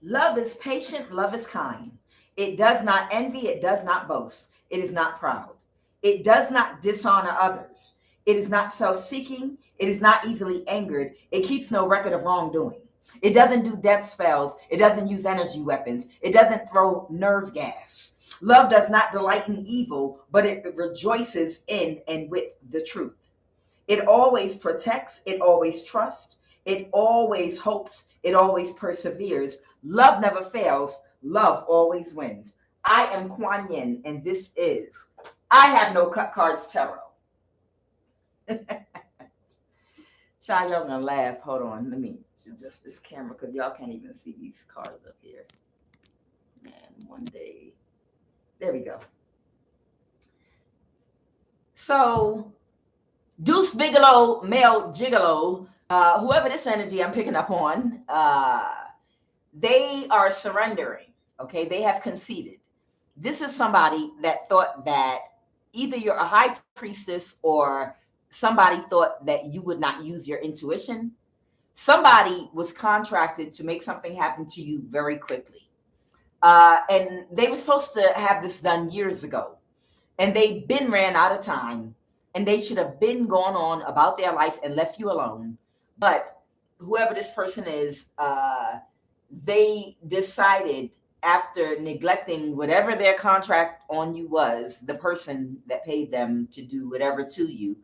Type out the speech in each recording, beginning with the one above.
Love is patient, love is kind. It does not envy, it does not boast, it is not proud. It does not dishonor others. It is not self seeking, it is not easily angered, it keeps no record of wrongdoing. It doesn't do death spells, it doesn't use energy weapons, it doesn't throw nerve gas. Love does not delight in evil, but it rejoices in and with the truth. It always protects, it always trusts, it always hopes, it always perseveres. Love never fails, love always wins. I am Kuan Yin, and this is I Have No Cut Cards Tarot. Child, y'all gonna laugh. Hold on, let me adjust this camera because y'all can't even see these cards up here. Man, one day. There we go. So, Deuce, Bigalo, male Gigalo, whoever this energy I'm picking up on, they are surrendering. Okay, they have conceded. This is somebody that thought that either you're a high priestess or somebody thought that you would not use your intuition. Somebody was contracted to make something happen to you very quickly. And they were supposed to have this done years ago. And they been ran out of time. And they should have been gone on about their life and left you alone. But whoever this person is, they decided after neglecting whatever their contract on you was, the person that paid them to do whatever to you,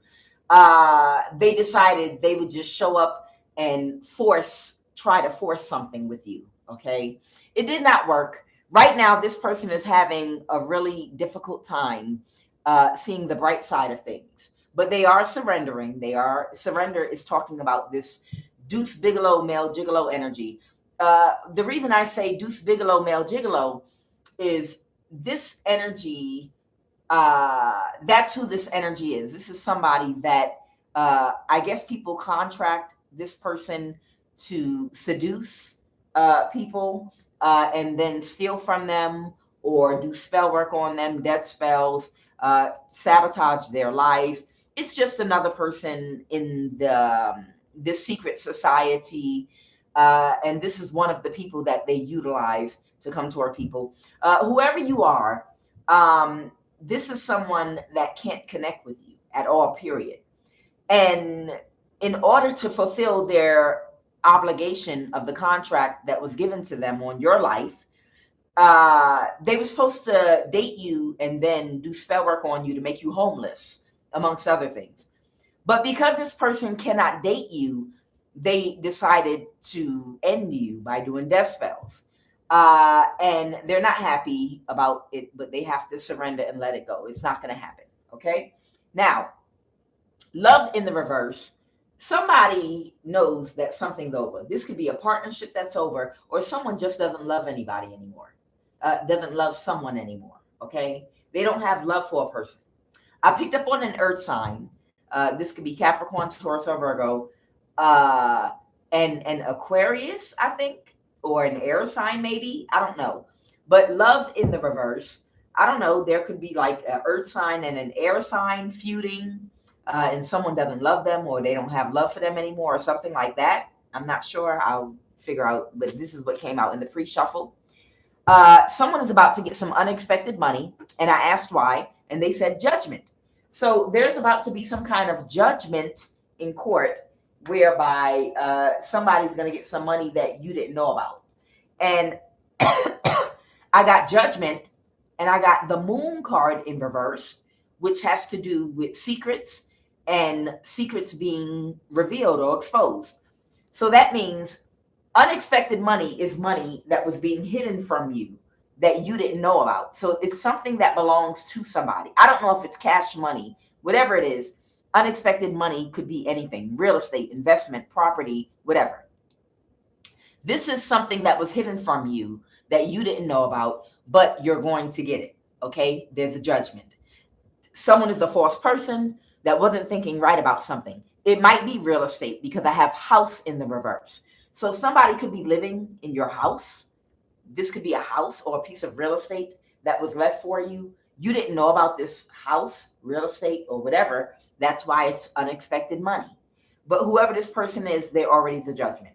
they decided they would just show up and try to force something with you. Okay. It did not work. Right now, this person is having a really difficult time seeing the bright side of things, but they are surrendering. Surrender is talking about this Deuce Bigalo male Gigalo energy. The reason I say Deuce Bigalo male Gigalo is this energy. That's who this energy is. This is somebody that I guess people contract this person to seduce people and then steal from them or do spell work on them, death spells, sabotage their lives. It's just another person in this secret society. And this is one of the people that they utilize to come toward people. Whoever you are, this is someone that can't connect with you at all, period. And in order to fulfill their obligation of the contract that was given to them on your life, they were supposed to date you and then do spell work on you to make you homeless, amongst other things. But because this person cannot date you, they decided to end you by doing death spells. And they're not happy about it, but they have to surrender and let it go. It's not going to happen. Okay. Now, love in the reverse. Somebody knows that something's over. This could be a partnership that's over, or someone just doesn't love anybody anymore, doesn't love someone anymore. Okay. They don't have love for a person. I picked up on an earth sign. This could be Capricorn, Taurus, or Virgo, and Aquarius, I think, or an air sign, maybe. I don't know. But love in the reverse. I don't know. There could be like an earth sign and an air sign feuding, and someone doesn't love them or they don't have love for them anymore or something like that. I'm not sure. I'll figure out. But this is what came out in the pre-shuffle. Someone is about to get some unexpected money, and I asked why, and they said judgment. So there's about to be some kind of judgment in court whereby somebody's going to get some money that you didn't know about. And I got judgment, and I got the moon card in reverse, which has to do with secrets and secrets being revealed or exposed. So that means unexpected money is money that was being hidden from you that you didn't know about. So it's something that belongs to somebody. I don't know if it's cash money, whatever it is. Unexpected money could be anything: real estate, investment, property, whatever. This is something that was hidden from you that you didn't know about, but you're going to get it. Okay? There's a judgment. Someone is a false person that wasn't thinking right about something. It might be real estate because I have house in the reverse. So somebody could be living in your house. This could be a house or a piece of real estate that was left for you. You didn't know about this house, real estate, or whatever. That's why it's unexpected money. But whoever this person is, there already is a judgment.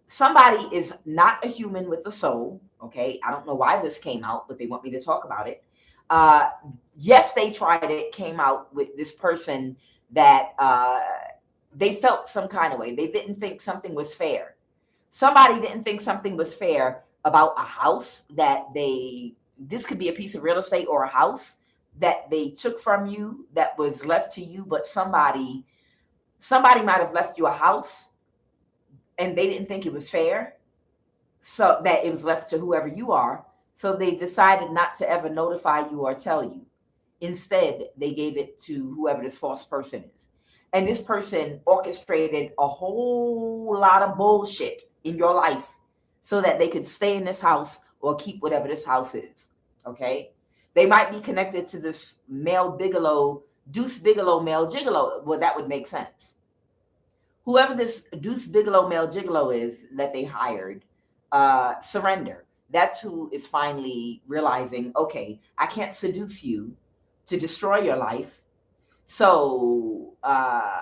somebody is not a human with a soul. Okay, I don't know why this came out, but they want me to talk about it. Uh, yes, they tried it. Came out with this person that they felt some kind of way. They didn't think something was fair. Somebody didn't think something was fair about a house that they. This could be a piece of real estate or a house that they took from you that was left to you, but somebody might have left you a house and they didn't think it was fair, so that it was left to whoever you are. So they decided not to ever notify you or tell you. Instead, they gave it to whoever this false person is. And this person orchestrated a whole lot of bullshit in your life so that they could stay in this house or keep whatever this house is. Okay? They might be connected to this male Bigalo, Deuce Bigalo, male Gigalo. Well, that would make sense. Whoever this Deuce Bigalo, male Gigalo is that they hired, surrender. That's who is finally realizing, okay, I can't seduce you to destroy your life. So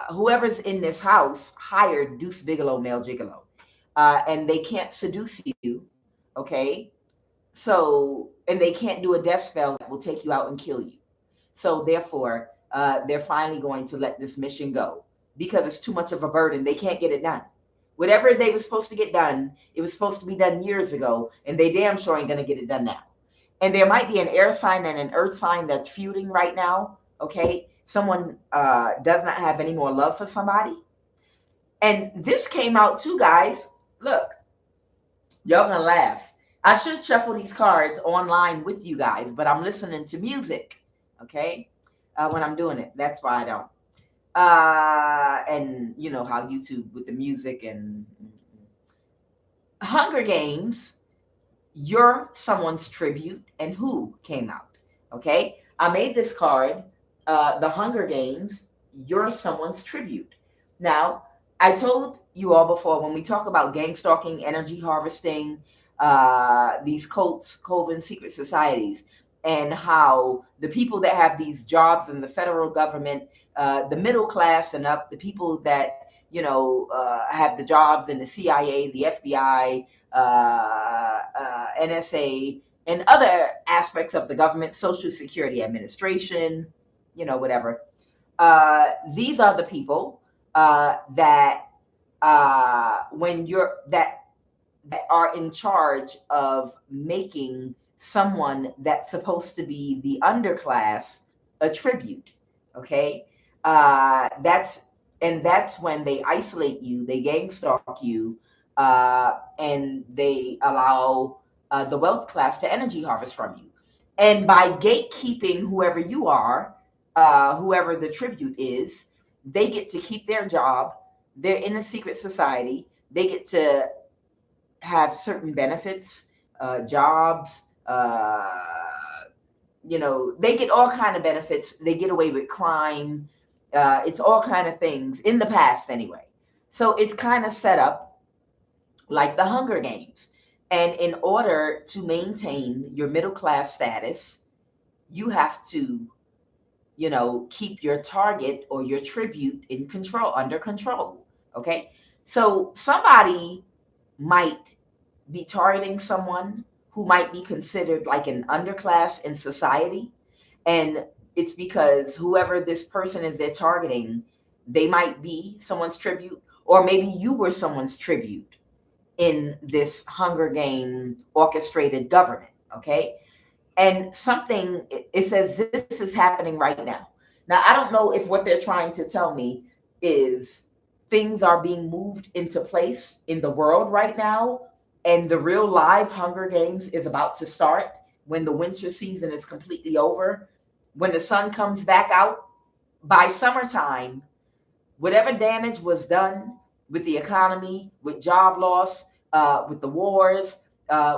whoever's in this house hired Deuce Bigalo, male Gigalo, and they can't seduce you, okay? So, and they can't do a death spell that will take you out and kill you. So therefore, they're finally going to let this mission go because it's too much of a burden. They can't get it done. Whatever they were supposed to get done, it was supposed to be done years ago, and they damn sure ain't going to get it done now. And there might be an air sign and an earth sign that's feuding right now, okay? Someone does not have any more love for somebody. And this came out too, guys. Look, y'all gonna laugh. I should shuffle these cards online with you guys, but I'm listening to music, okay? When I'm doing it. That's why I don't. And you know how YouTube with the music and Hunger Games, You're Someone's Tribute, and Who came out. Okay, I made this card, The Hunger Games, You're Someone's Tribute. Now, I told you all before when we talk about gang stalking, energy harvesting, these cults, coven, secret societies, and how the people that have these jobs in the federal government, the middle class and up, the people that have the jobs in the CIA, the FBI, NSA, and other aspects of the government, Social Security Administration, whatever. These are the people that are in charge of making someone that's supposed to be the underclass a tribute. Okay, that's when they isolate you, they gang stalk you, and they allow the wealth class to energy harvest from you. And by gatekeeping whoever you are, whoever the tribute is, they get to keep their job. They're in a secret society. They get to have certain benefits, jobs, they get all kind of benefits. They get away with crime. It's all kind of things in the past anyway. So it's kind of set up like the Hunger Games. And in order to maintain your middle class status, you have to, keep your target or your tribute under control. Okay. So somebody might be targeting someone who might be considered like an underclass in society. And it's because whoever this person is they're targeting, they might be someone's tribute, or maybe you were someone's tribute in this Hunger Game orchestrated government. Okay. And it says this is happening right now. Now, I don't know if what they're trying to tell me is things are being moved into place in the world right now, and the real live Hunger Games is about to start when the winter season is completely over. When the sun comes back out, by summertime, whatever damage was done with the economy, with job loss, with the wars,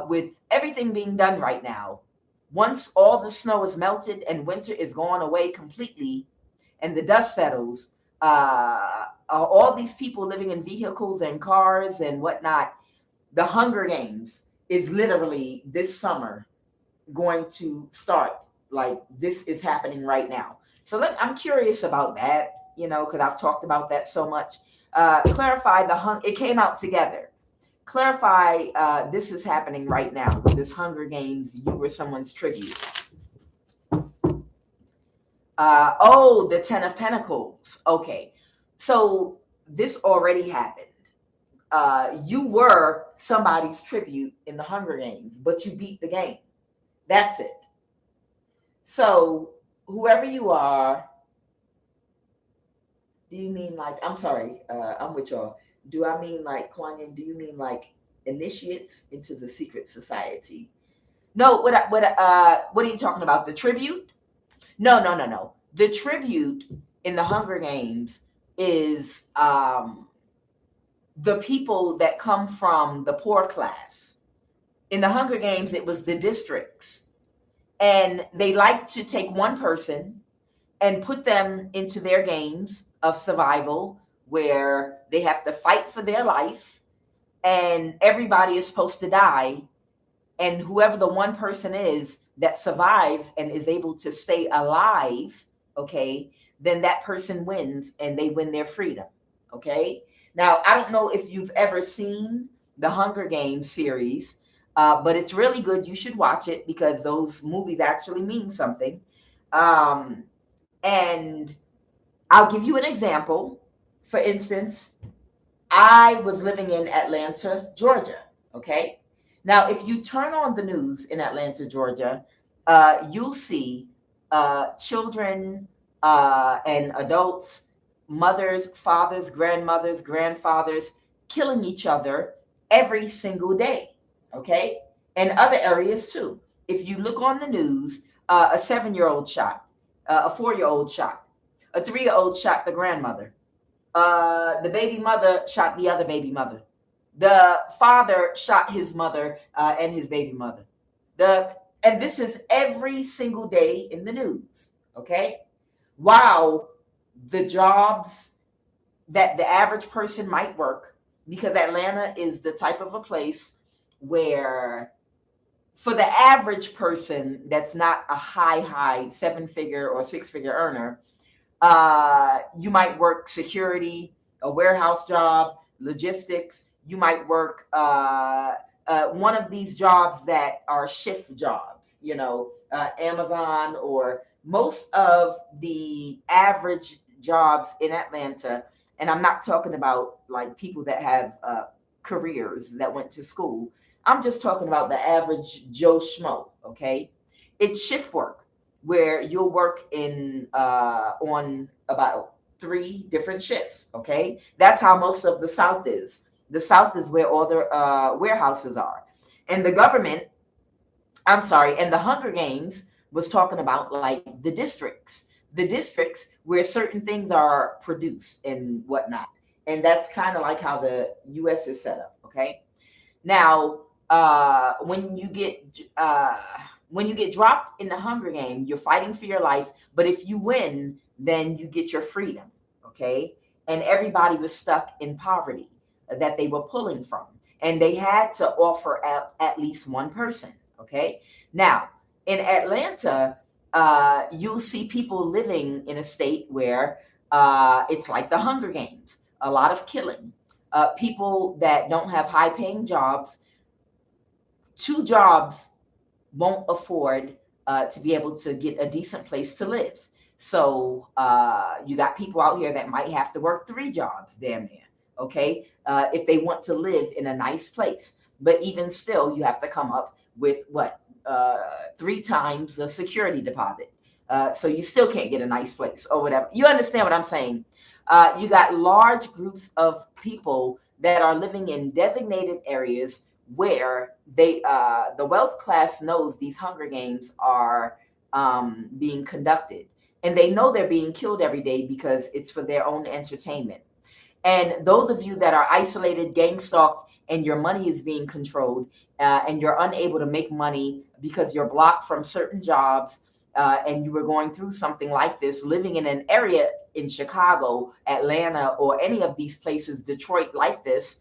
with everything being done right now, once all the snow is melted and winter is gone away completely and the dust settles, all these people living in vehicles and cars and whatnot, the Hunger Games is literally this summer going to start. Like, this is happening right now. So I'm curious about that, because I've talked about that so much. Clarify it came out together. clarify, this is happening right now. This Hunger Games, you were someone's tribute. Oh, the Ten of Pentacles. Okay. So this already happened. You were somebody's tribute in the Hunger Games, but you beat the game. That's it. So whoever you are, do you mean like, I'm sorry, I'm with y'all. Do I mean like QUAN? Do you mean like initiates into the secret society? No, what are you talking about? The tribute? No. The tribute in the Hunger Games is the people that come from the poor class. In the Hunger Games, it was the districts. And they like to take one person and put them into their games of survival where they have to fight for their life and everybody is supposed to die. And whoever the one person is that survives and is able to stay alive, okay, then that person wins and they win their freedom, okay? Now, I don't know if you've ever seen the Hunger Games series, but it's really good. You should watch it because those movies actually mean something. And I'll give you an example. For instance, I was living in Atlanta, Georgia, okay? Now, if you turn on the news in Atlanta, Georgia, you'll see children and adults, mothers, fathers, grandmothers, grandfathers killing each other every single day, okay? And other areas too. If you look on the news, a 7-year-old shot, a 4-year-old shot, a 3-year-old shot the grandmother. The baby mother shot the other baby mother. The father shot his mother and his baby mother. And this is every single day in the news, okay? Wow, the jobs that the average person might work, because Atlanta is the type of a place where for the average person that's not a high 7-figure or 6-figure earner, you might work security, a warehouse job, logistics. You might work one of these jobs that are shift jobs, Amazon, or most of the average jobs in Atlanta. And I'm not talking about like people that have careers that went to school. I'm just talking about the average Joe Schmo, okay? It's shift work where you'll work in on about 3 different shifts, okay? That's how most of the South is. The South is where all the warehouses are. And the government, and the Hunger Games was talking about like the districts where certain things are produced and whatnot. And that's kind of like how the U.S. is set up, okay? Now, when you get dropped in the Hunger Game, you're fighting for your life. But if you win, then you get your freedom, okay? And everybody was stuck in poverty that they were pulling from. And they had to offer at least one person, okay? Now, in Atlanta, you'll see people living in a state where it's like the Hunger Games, a lot of killing. People that don't have high-paying jobs, 2 jobs won't afford to be able to get a decent place to live. So you got people out here that might have to work 3 jobs, damn near, okay, if they want to live in a nice place. But even still, you have to come up with 3 times the security deposit. So you still can't get a nice place or whatever. You understand what I'm saying? You got large groups of people that are living in designated areas where the wealth class knows these Hunger Games are being conducted. And they know they're being killed every day because it's for their own entertainment. And those of you that are isolated, gang stalked, and your money is being controlled, and you're unable to make money because you're blocked from certain jobs, and you were going through something like this, living in an area in Chicago, Atlanta, or any of these places, Detroit, like this,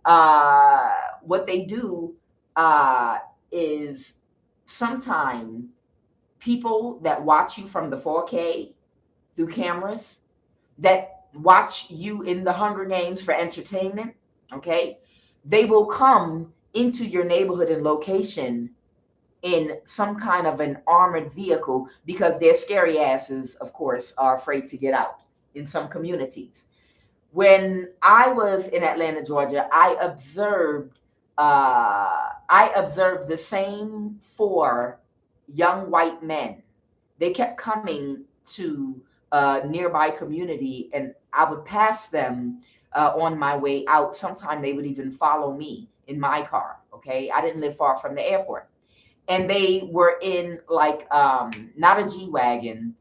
what they do is sometimes people that watch you from the 4K through cameras, that watch you in the Hunger Games for entertainment, okay? They will come into your neighborhood and location in some kind of an armored vehicle because their scary asses, of course, are afraid to get out in some communities. When I was in Atlanta, Georgia, I observed the same four young white men. They kept coming to a nearby community, and I would pass them on my way out. Sometime they would even follow me in my car. Okay, I didn't live far from the airport, and they were in like not a G wagon.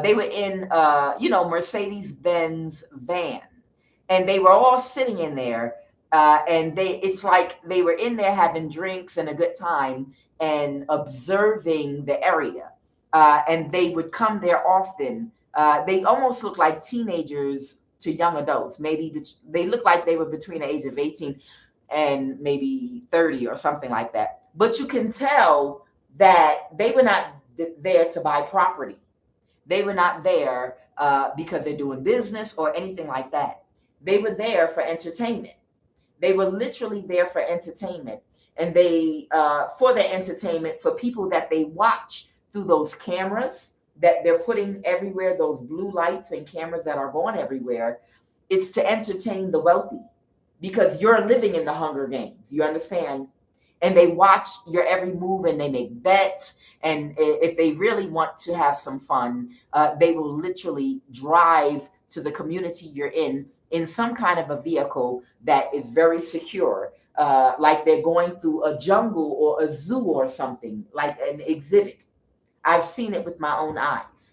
They were in Mercedes Benz van, and they were all sitting in there. And it's like they were in there having drinks and a good time and observing the area. And they would come there often. They almost look like teenagers to young adults. Maybe they look like they were between the age of 18 and maybe 30 or something like that. But you can tell that they were not there to buy property. They were not there because they're doing business or anything like that. They were there for entertainment. They were literally there for entertainment. And they, for their entertainment, for people that they watch through those cameras that they're putting everywhere, those blue lights and cameras that are going everywhere, it's to entertain the wealthy because you're living in the Hunger Games. You understand? And they watch your every move and they make bets. And if they really want to have some fun, they will literally drive to the community you're in some kind of a vehicle that is very secure, like they're going through a jungle or a zoo or something, like an exhibit. I've seen it with my own eyes.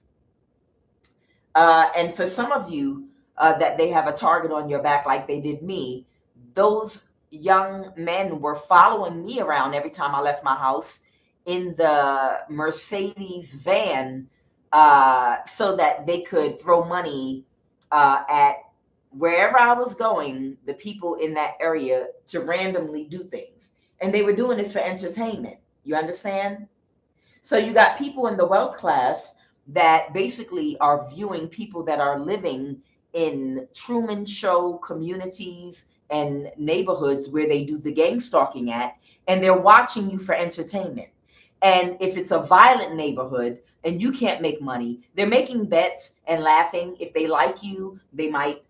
And for some of you that they have a target on your back like they did me, those young men were following me around every time I left my house in the Mercedes van so that they could throw money at wherever I was going, the people in that area to randomly do things. And they were doing this for entertainment. You understand? So you got people in the wealth class that basically are viewing people that are living in Truman Show communities and neighborhoods where they do the gang stalking at, and they're watching you for entertainment. And if it's a violent neighborhood and you can't make money, they're making bets and laughing. If they like you, they might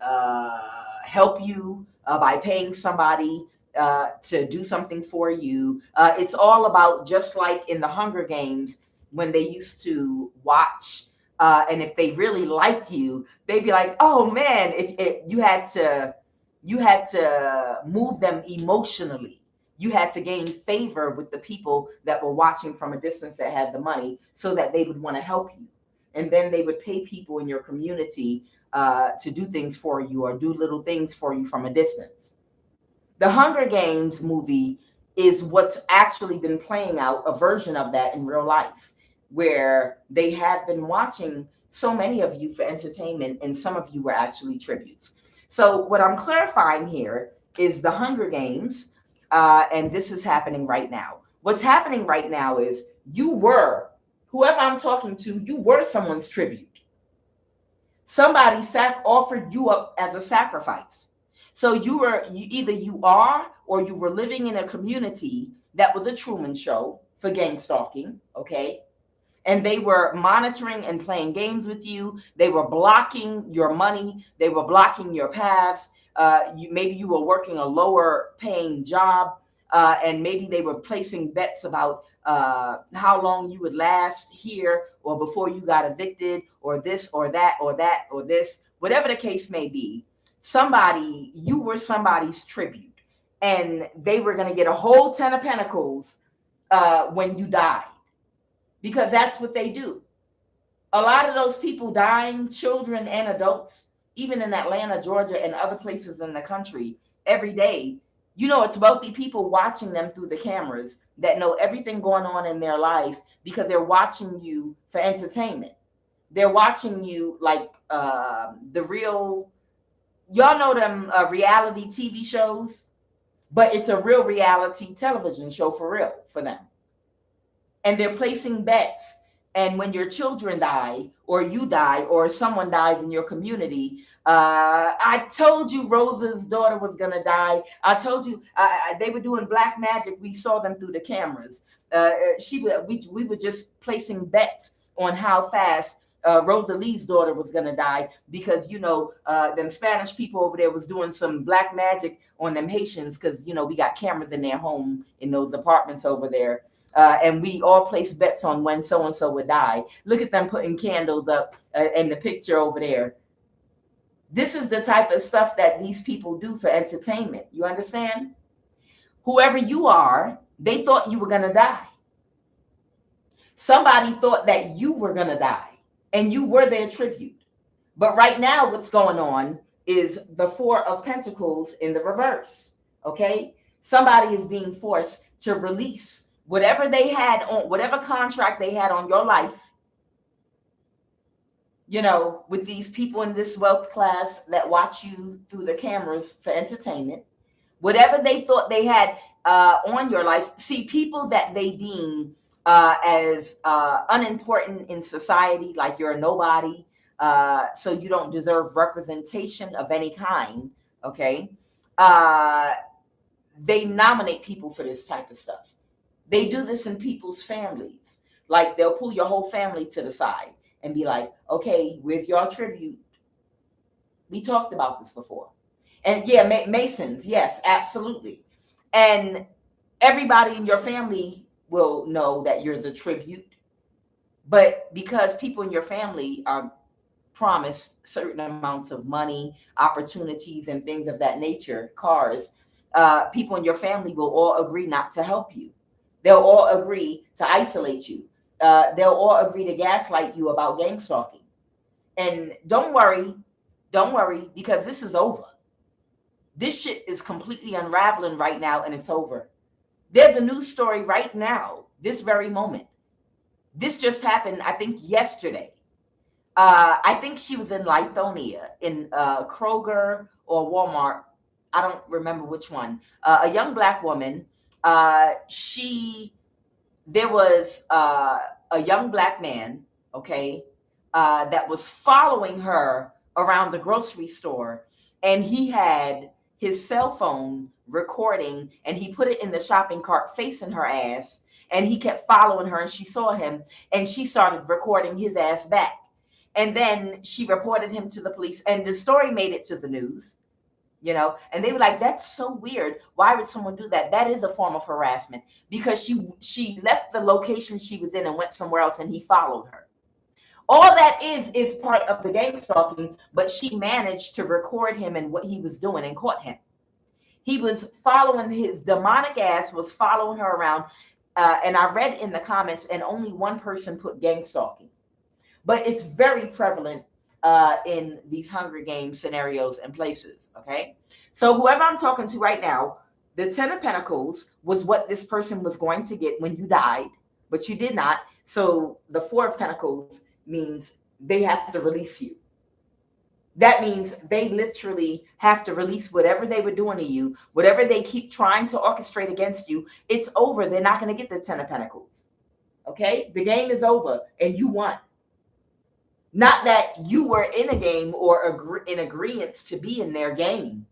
help you by paying somebody to do something for you. It's all about, just like in the Hunger Games when they used to watch, and if they really liked you, they'd be like, "Oh man, if you had to move them emotionally. You had to gain favor with the people that were watching from a distance that had the money so that they would want to help you. And then they would pay people in your community to do things for you or do little things for you from a distance." The Hunger Games movie is what's actually been playing out, a version of that in real life, where they have been watching so many of you for entertainment, and some of you were actually tributes. So what I'm clarifying here is the Hunger Games, and this is happening right now. What's happening right now is whoever I'm talking to, you were someone's tribute. Somebody offered you up as a sacrifice. So either you are or you were living in a community that was a Truman Show for gang stalking, okay? And they were monitoring and playing games with you. They were blocking your money. They were blocking your paths. Maybe you were working a lower paying job, and maybe they were placing bets about how long you would last here or before you got evicted or this or that or that or this, whatever the case may be. You were somebody's tribute, and they were going to get a whole 10 of Pentacles when you died, because that's what they do. A lot of those people dying, children and adults, even in Atlanta, Georgia, and other places in the country, every day, it's wealthy people watching them through the cameras that know everything going on in their lives because they're watching you for entertainment. They're watching you like the real, y'all know them reality TV shows, but it's a real reality television show for real for them. And they're placing bets And when your children die, or you die, or someone dies in your community, I told you Rosa's daughter was gonna die. I told you they were doing black magic. We saw them through the cameras. We were just placing bets on how fast Rosalie's daughter was gonna die, because them Spanish people over there was doing some black magic on them Haitians, because we got cameras in their home in those apartments over there. And we all placed bets on when so-and-so would die. Look at them putting candles up in the picture over there. This is the type of stuff that these people do for entertainment. You understand? Whoever you are, they thought you were going to die. Somebody thought that you were going to die, and you were their tribute. But right now, what's going on is the Four of Pentacles in the reverse. Okay? Somebody is being forced to release whatever they had on, whatever contract they had on your life, with these people in this wealth class that watch you through the cameras for entertainment, whatever they thought they had on your life. See, people that they deem as unimportant in society, like you're a nobody, so you don't deserve representation of any kind, okay? They nominate people for this type of stuff. They do this in people's families. Like, they'll pull your whole family to the side and be like, okay, with your tribute. We talked about this before. And yeah, Masons, yes, absolutely. And everybody in your family will know that you're the tribute. But because people in your family are promised certain amounts of money, opportunities, and things of that nature, cars, people in your family will all agree not to help you. They'll all agree to isolate you. They'll all agree to gaslight you about gang stalking. And don't worry, because this is over. This shit is completely unraveling right now, and it's over. There's a news story right now, this very moment. This just happened, I think, yesterday. I think she was in Lithonia, in Kroger or Walmart. I don't remember which one. A young black woman. There was a young black man, okay, that was following her around the grocery store, and he had his cell phone recording, and he put it in the shopping cart facing her ass, and he kept following her, and she saw him, and she started recording his ass back. And then she reported him to the police, and the story made it to the news. And they were like, that's so weird. Why would someone do that? That is a form of harassment, because she left the location she was in and went somewhere else, and he followed her. All that is part of the gang stalking, but she managed to record him and what he was doing and caught him. He was following, his demonic ass was following her around. And I read in the comments, and only one person put gang stalking. But it's very prevalent in these Hunger Games scenarios and places, okay? So whoever I'm talking to right now, the 10 of Pentacles was what this person was going to get when you died, but you did not. So the 4 of Pentacles means they have to release you. That means they literally have to release whatever they were doing to you, whatever they keep trying to orchestrate against you. It's over. They're not going to get the 10 of Pentacles, okay? The game is over, and you won. Not that you were in a game or in agreement to be in their game.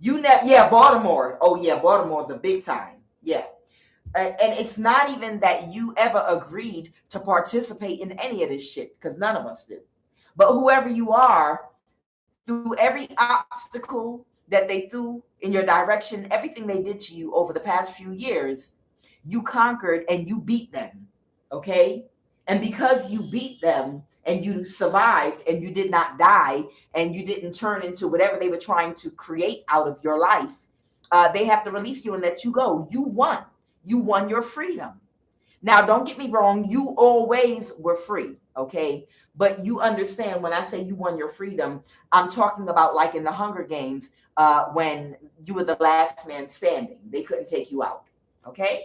Baltimore. Oh, yeah, Baltimore's a big time. Yeah. And it's not even that you ever agreed to participate in any of this shit, because none of us do. But whoever you are, through every obstacle that they threw in your direction, everything they did to you over the past few years, you conquered and you beat them, okay? And because you beat them and you survived and you did not die and you didn't turn into whatever they were trying to create out of your life, they have to release you and let you go. You won. You won your freedom. Now, don't get me wrong. You always were free, okay? But you understand when I say you won your freedom, I'm talking about like in the Hunger Games when you were the last man standing. They couldn't take you out, okay?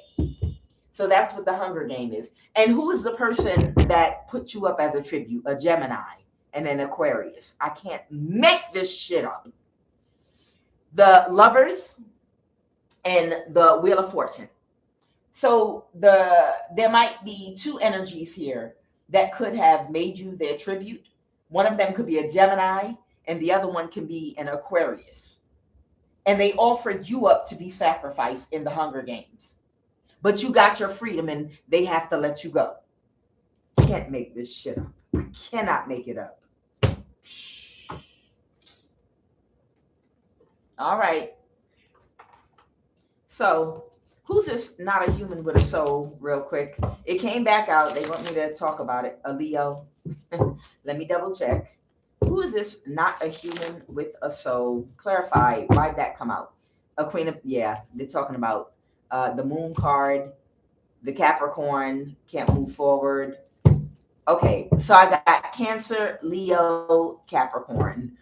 So that's what the Hunger Game is. And who is the person that put you up as a tribute? A Gemini and an Aquarius. I can't make this shit up. The Lovers and the Wheel of Fortune. So there might be two energies here. that could have made you their tribute. One of them could be a Gemini, and the other one can be an Aquarius. And they offered you up to be sacrificed in the Hunger Games. But you got your freedom and they have to let you go. Can't make this shit up. I cannot make it up. All right. So, who's this not a human with a soul, real quick? It came back out. They want me to talk about it. A Leo. Let me double check. Who is this not a human with a soul? Clarify. Why'd that come out? A Queen of, yeah, they're talking about the Moon card, the Capricorn, can't move forward. Okay, so I got Cancer, Leo, Capricorn.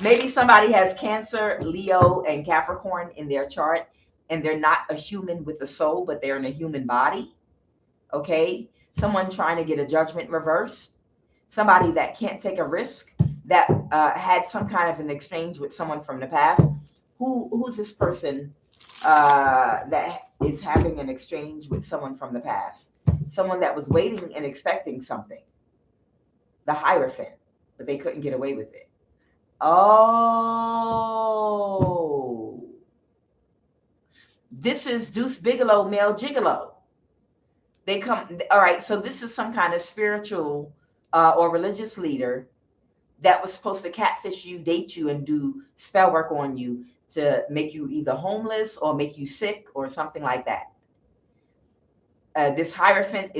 Maybe somebody has Cancer, Leo, and Capricorn in their chart, and they're not a human with a soul, but they're in a human body. Okay, someone trying to get a judgment reversed. Somebody that can't take a risk, that had some kind of an exchange with someone from the past. Who's this person that is having an exchange with someone from the past? Someone that was waiting and expecting something. The Hierophant, but they couldn't get away with it. Oh. This is Deuce Bigalo, male Gigalo. They come, all right, so this is some kind of spiritual or religious leader that was supposed to catfish you, date you, and do spell work on you to make you either homeless or make you sick or something like that. This Hierophant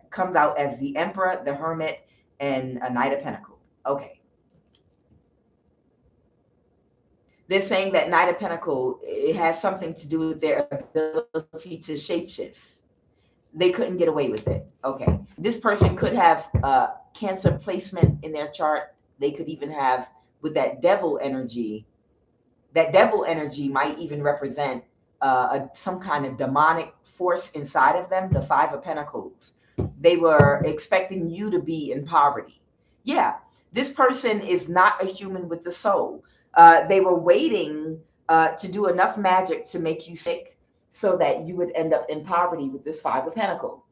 comes out as the Emperor, the Hermit, and a Knight of Pentacles. Okay. They're saying that Knight of Pentacles, it has something to do with their ability to shapeshift. They couldn't get away with it. Okay. This person could have Cancer placement in their chart. They could even have, with that devil energy, that devil energy might even represent some kind of demonic force inside of them, the Five of Pentacles. They were expecting you to be in poverty. Yeah, this person is not a human with the soul. They were waiting to do enough magic to make you sick so that you would end up in poverty with this Five of Pentacles.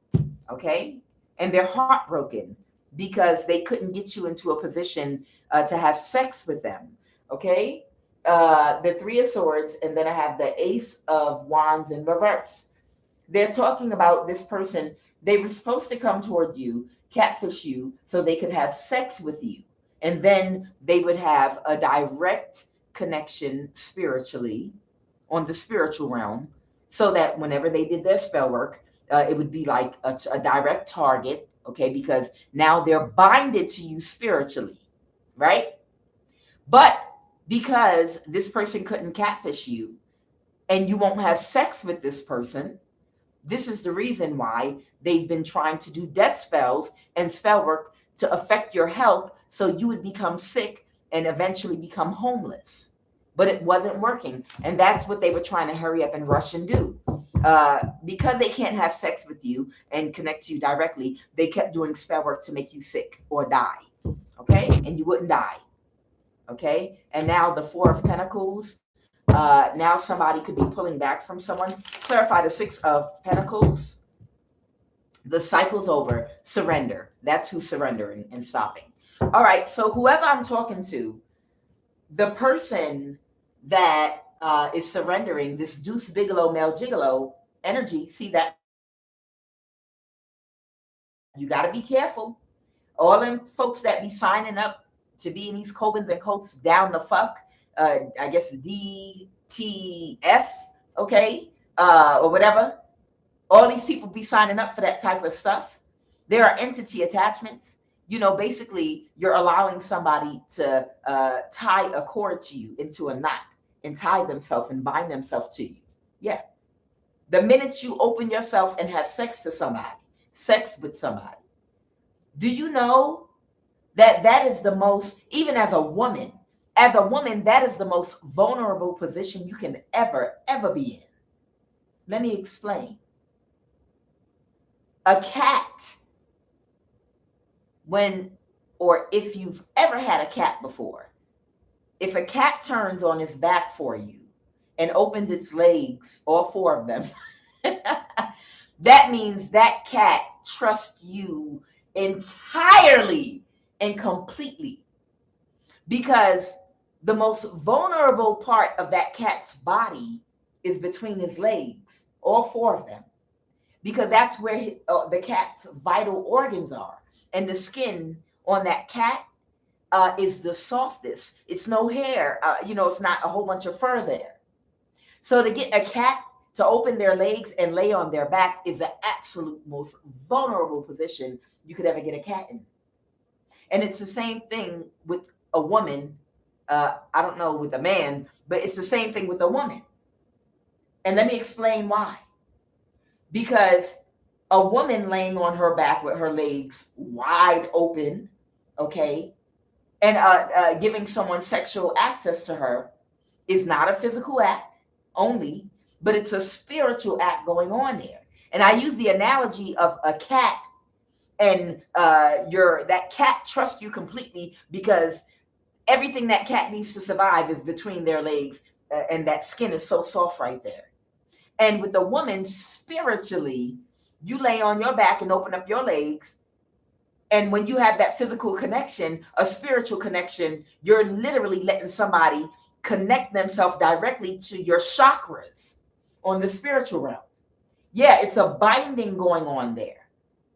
Okay? And they're heartbroken because they couldn't get you into a position to have sex with them. Okay? The Three of Swords, and then I have the Ace of Wands in reverse. They're talking about this person. They were supposed to come toward you, catfish you, so they could have sex with you. And then they would have a direct connection spiritually on the spiritual realm, so that whenever they did their spell work, it would be like a direct target, okay? Because now they're binded to you spiritually, right? But because this person couldn't catfish you and you won't have sex with this person, this is the reason why they've been trying to do death spells and spell work to affect your health so you would become sick and eventually become homeless. But it wasn't working. And that's what they were trying to hurry up and rush and do. Because they can't have sex with you and connect to you directly, they kept doing spell work to make you sick or die. Okay? And you wouldn't die. Okay? And now the Four of Pentacles. Now somebody could be pulling back from someone. Clarify the Six of Pentacles. The cycle's over. Surrender. That's who's surrendering and stopping. All right. So whoever I'm talking to, the person that is surrendering, this Deuce Bigalo, male Gigalo energy, see that? You got to be careful. All them folks that be signing up to be in these covens and cults down the fuck, I guess DTF, okay, or whatever. All these people be signing up for that type of stuff. There are entity attachments. You know, basically, you're allowing somebody to tie a cord to you into a knot and tie themselves and bind themselves to you. Yeah. The minute you open yourself and have sex with somebody, do you know that that is the most, even as a woman, that is the most vulnerable position you can ever be in. Let me explain. A cat, if you've ever had a cat before, if a cat turns on its back for you and opens its legs, all four of them, that means that cat trusts you entirely and completely, because the most vulnerable part of that cat's body is between his legs, all four of them, because that's where the cat's vital organs are. And the skin on that cat is the softest. It's no hair, it's not a whole bunch of fur there. So to get a cat to open their legs and lay on their back is the absolute most vulnerable position you could ever get a cat in. And it's the same thing with a woman. I don't know with a man, but it's the same thing with a woman. And let me explain why. Because a woman laying on her back with her legs wide open, okay, and giving someone sexual access to her is not a physical act only, but it's a spiritual act going on there. And I use the analogy of a cat, and that cat trusts you completely because everything that cat needs to survive is between their legs, and that skin is so soft right there. And with the woman, spiritually, you lay on your back and open up your legs. And when you have that physical connection, a spiritual connection, you're literally letting somebody connect themselves directly to your chakras on the spiritual realm. Yeah, it's a binding going on there.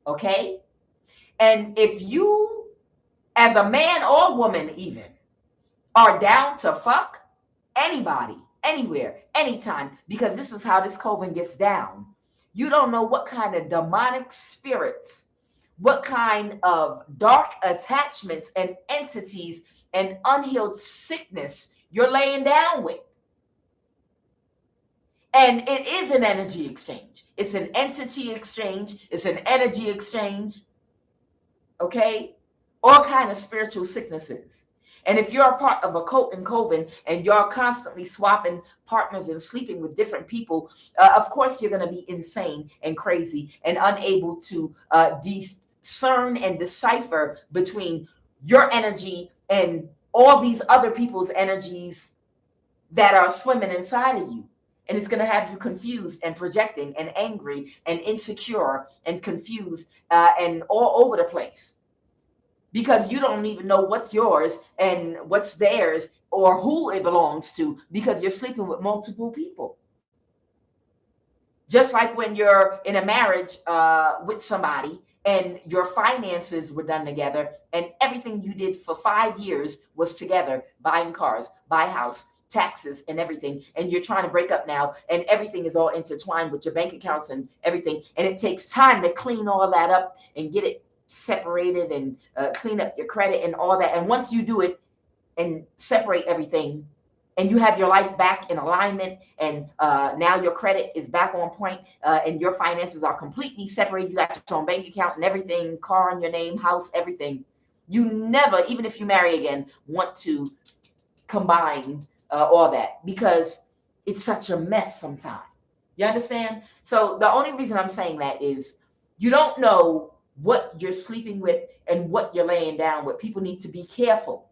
Okay? And if you, as a man or woman even, are down to fuck anybody, anywhere, anytime, because this is how this coven gets down. You don't know what kind of demonic spirits, what kind of dark attachments and entities and unhealed sickness you're laying down with. And it is an energy exchange. It's an entity exchange. It's an energy exchange. Okay? All kind of spiritual sicknesses. And if you're a part of a cult and coven and you're constantly swapping partners and sleeping with different people, of course you're going to be insane and crazy and unable to discern and decipher between your energy and all these other people's energies that are swimming inside of you. And it's going to have you confused and projecting and angry and insecure and confused and all over the place. Because you don't even know what's yours and what's theirs or who it belongs to, because you're sleeping with multiple people. Just like when you're in a marriage with somebody and your finances were done together and everything you did for 5 years was together, buying cars, buy house, taxes and everything, and you're trying to break up now and everything is all intertwined with your bank accounts and everything, and it takes time to clean all that up and get it separated and clean up your credit and all that. And once you do it and separate everything and you have your life back in alignment and now your credit is back on point and your finances are completely separated, you got your own bank account and everything, car on your name, house, everything, you never, even if you marry again, want to combine all that because it's such a mess sometimes. You understand? So the only reason I'm saying that is you don't know what you're sleeping with and what you're laying down with. People need to be careful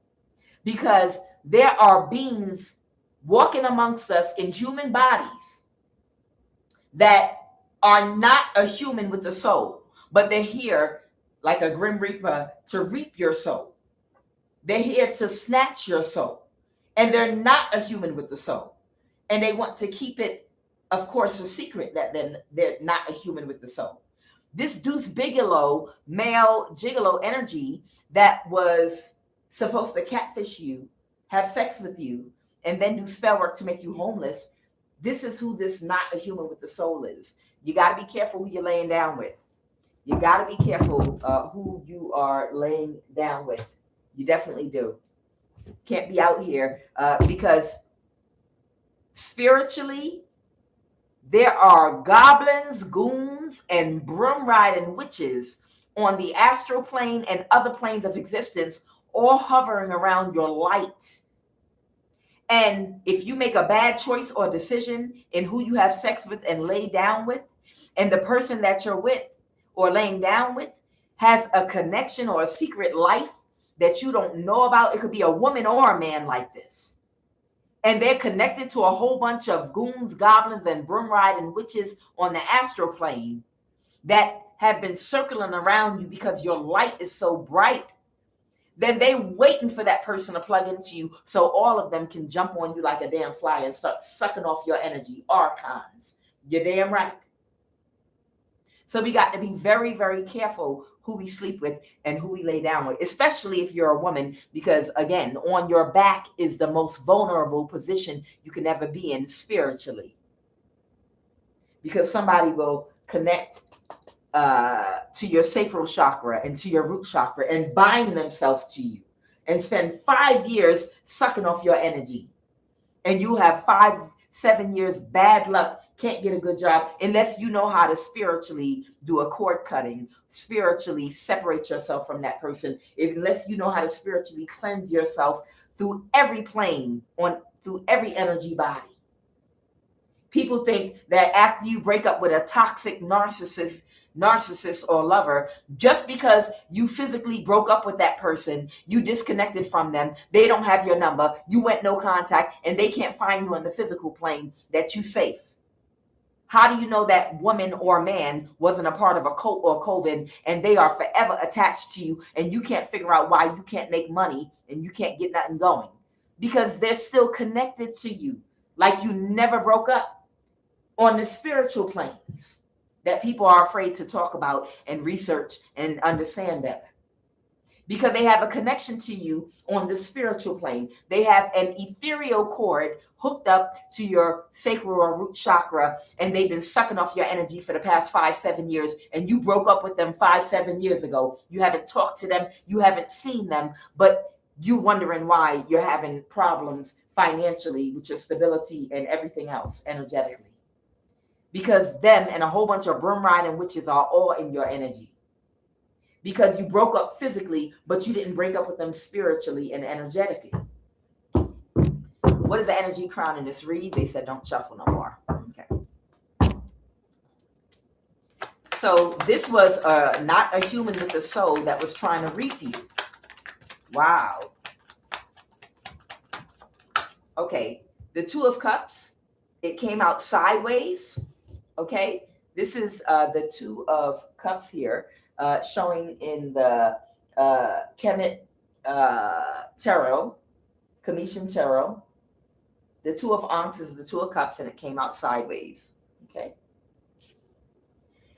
because there are beings walking amongst us in human bodies that are not a human with a soul, but they're here like a grim reaper to reap your soul. They're here to snatch your soul, and they're not a human with the soul, and they want to keep it, of course, a secret that they're not a human with the soul. This Deuce Bigalo, male Gigalo energy that was supposed to catfish you, have sex with you, and then do spell work to make you homeless. This is who this not a human with the soul is. You got to be careful who you're laying down with. You got to be careful who you are laying down with. You definitely do. Can't be out here because spiritually, there are goblins, goons, and broom riding witches on the astral plane and other planes of existence, all hovering around your light. And if you make a bad choice or decision in who you have sex with and lay down with, and the person that you're with or laying down with has a connection or a secret life that you don't know about, it could be a woman or a man like this. And they're connected to a whole bunch of goons, goblins, and broom riding witches on the astral plane that have been circling around you because your light is so bright, then they waiting for that person to plug into you so all of them can jump on you like a damn fly and start sucking off your energy. Archons. You're damn right. So we got to be very, very careful who we sleep with and who we lay down with, especially if you're a woman, because again, on your back is the most vulnerable position you can ever be in spiritually. Because somebody will connect to your sacral chakra and to your root chakra and bind themselves to you and spend 5 years sucking off your energy. And you have 5-7 years bad luck, can't get a good job unless you know how to spiritually do a cord cutting, spiritually separate yourself from that person, unless you know how to spiritually cleanse yourself through every plane, through every energy body. People think that after you break up with a toxic narcissist or lover, just because you physically broke up with that person, you disconnected from them, they don't have your number, you went no contact, and they can't find you on the physical plane, that you safe. How do you know that woman or man wasn't a part of a cult or coven and they are forever attached to you and you can't figure out why you can't make money and you can't get nothing going? Because they're still connected to you like you never broke up on the spiritual planes that people are afraid to talk about and research and understand better. Because they have a connection to you on the spiritual plane. They have an ethereal cord hooked up to your sacral or root chakra, and they've been sucking off your energy for the past 5-7 years, and you broke up with them 5-7 years ago. You haven't talked to them, you haven't seen them, but you wondering why you're having problems financially with your stability and everything else energetically. Because them and a whole bunch of broom riding witches are all in your energy. Because you broke up physically, but you didn't break up with them spiritually and energetically. What is the energy crown in this read? They said don't shuffle no more. Okay. So this was not a human with a soul that was trying to reap you. Wow. Okay. The Two of Cups. It came out sideways. Okay. This is the Two of Cups here. Showing in the Kemet Tarot, Commission Tarot. The Two of Ankhs is the Two of Cups, and it came out sideways. Okay.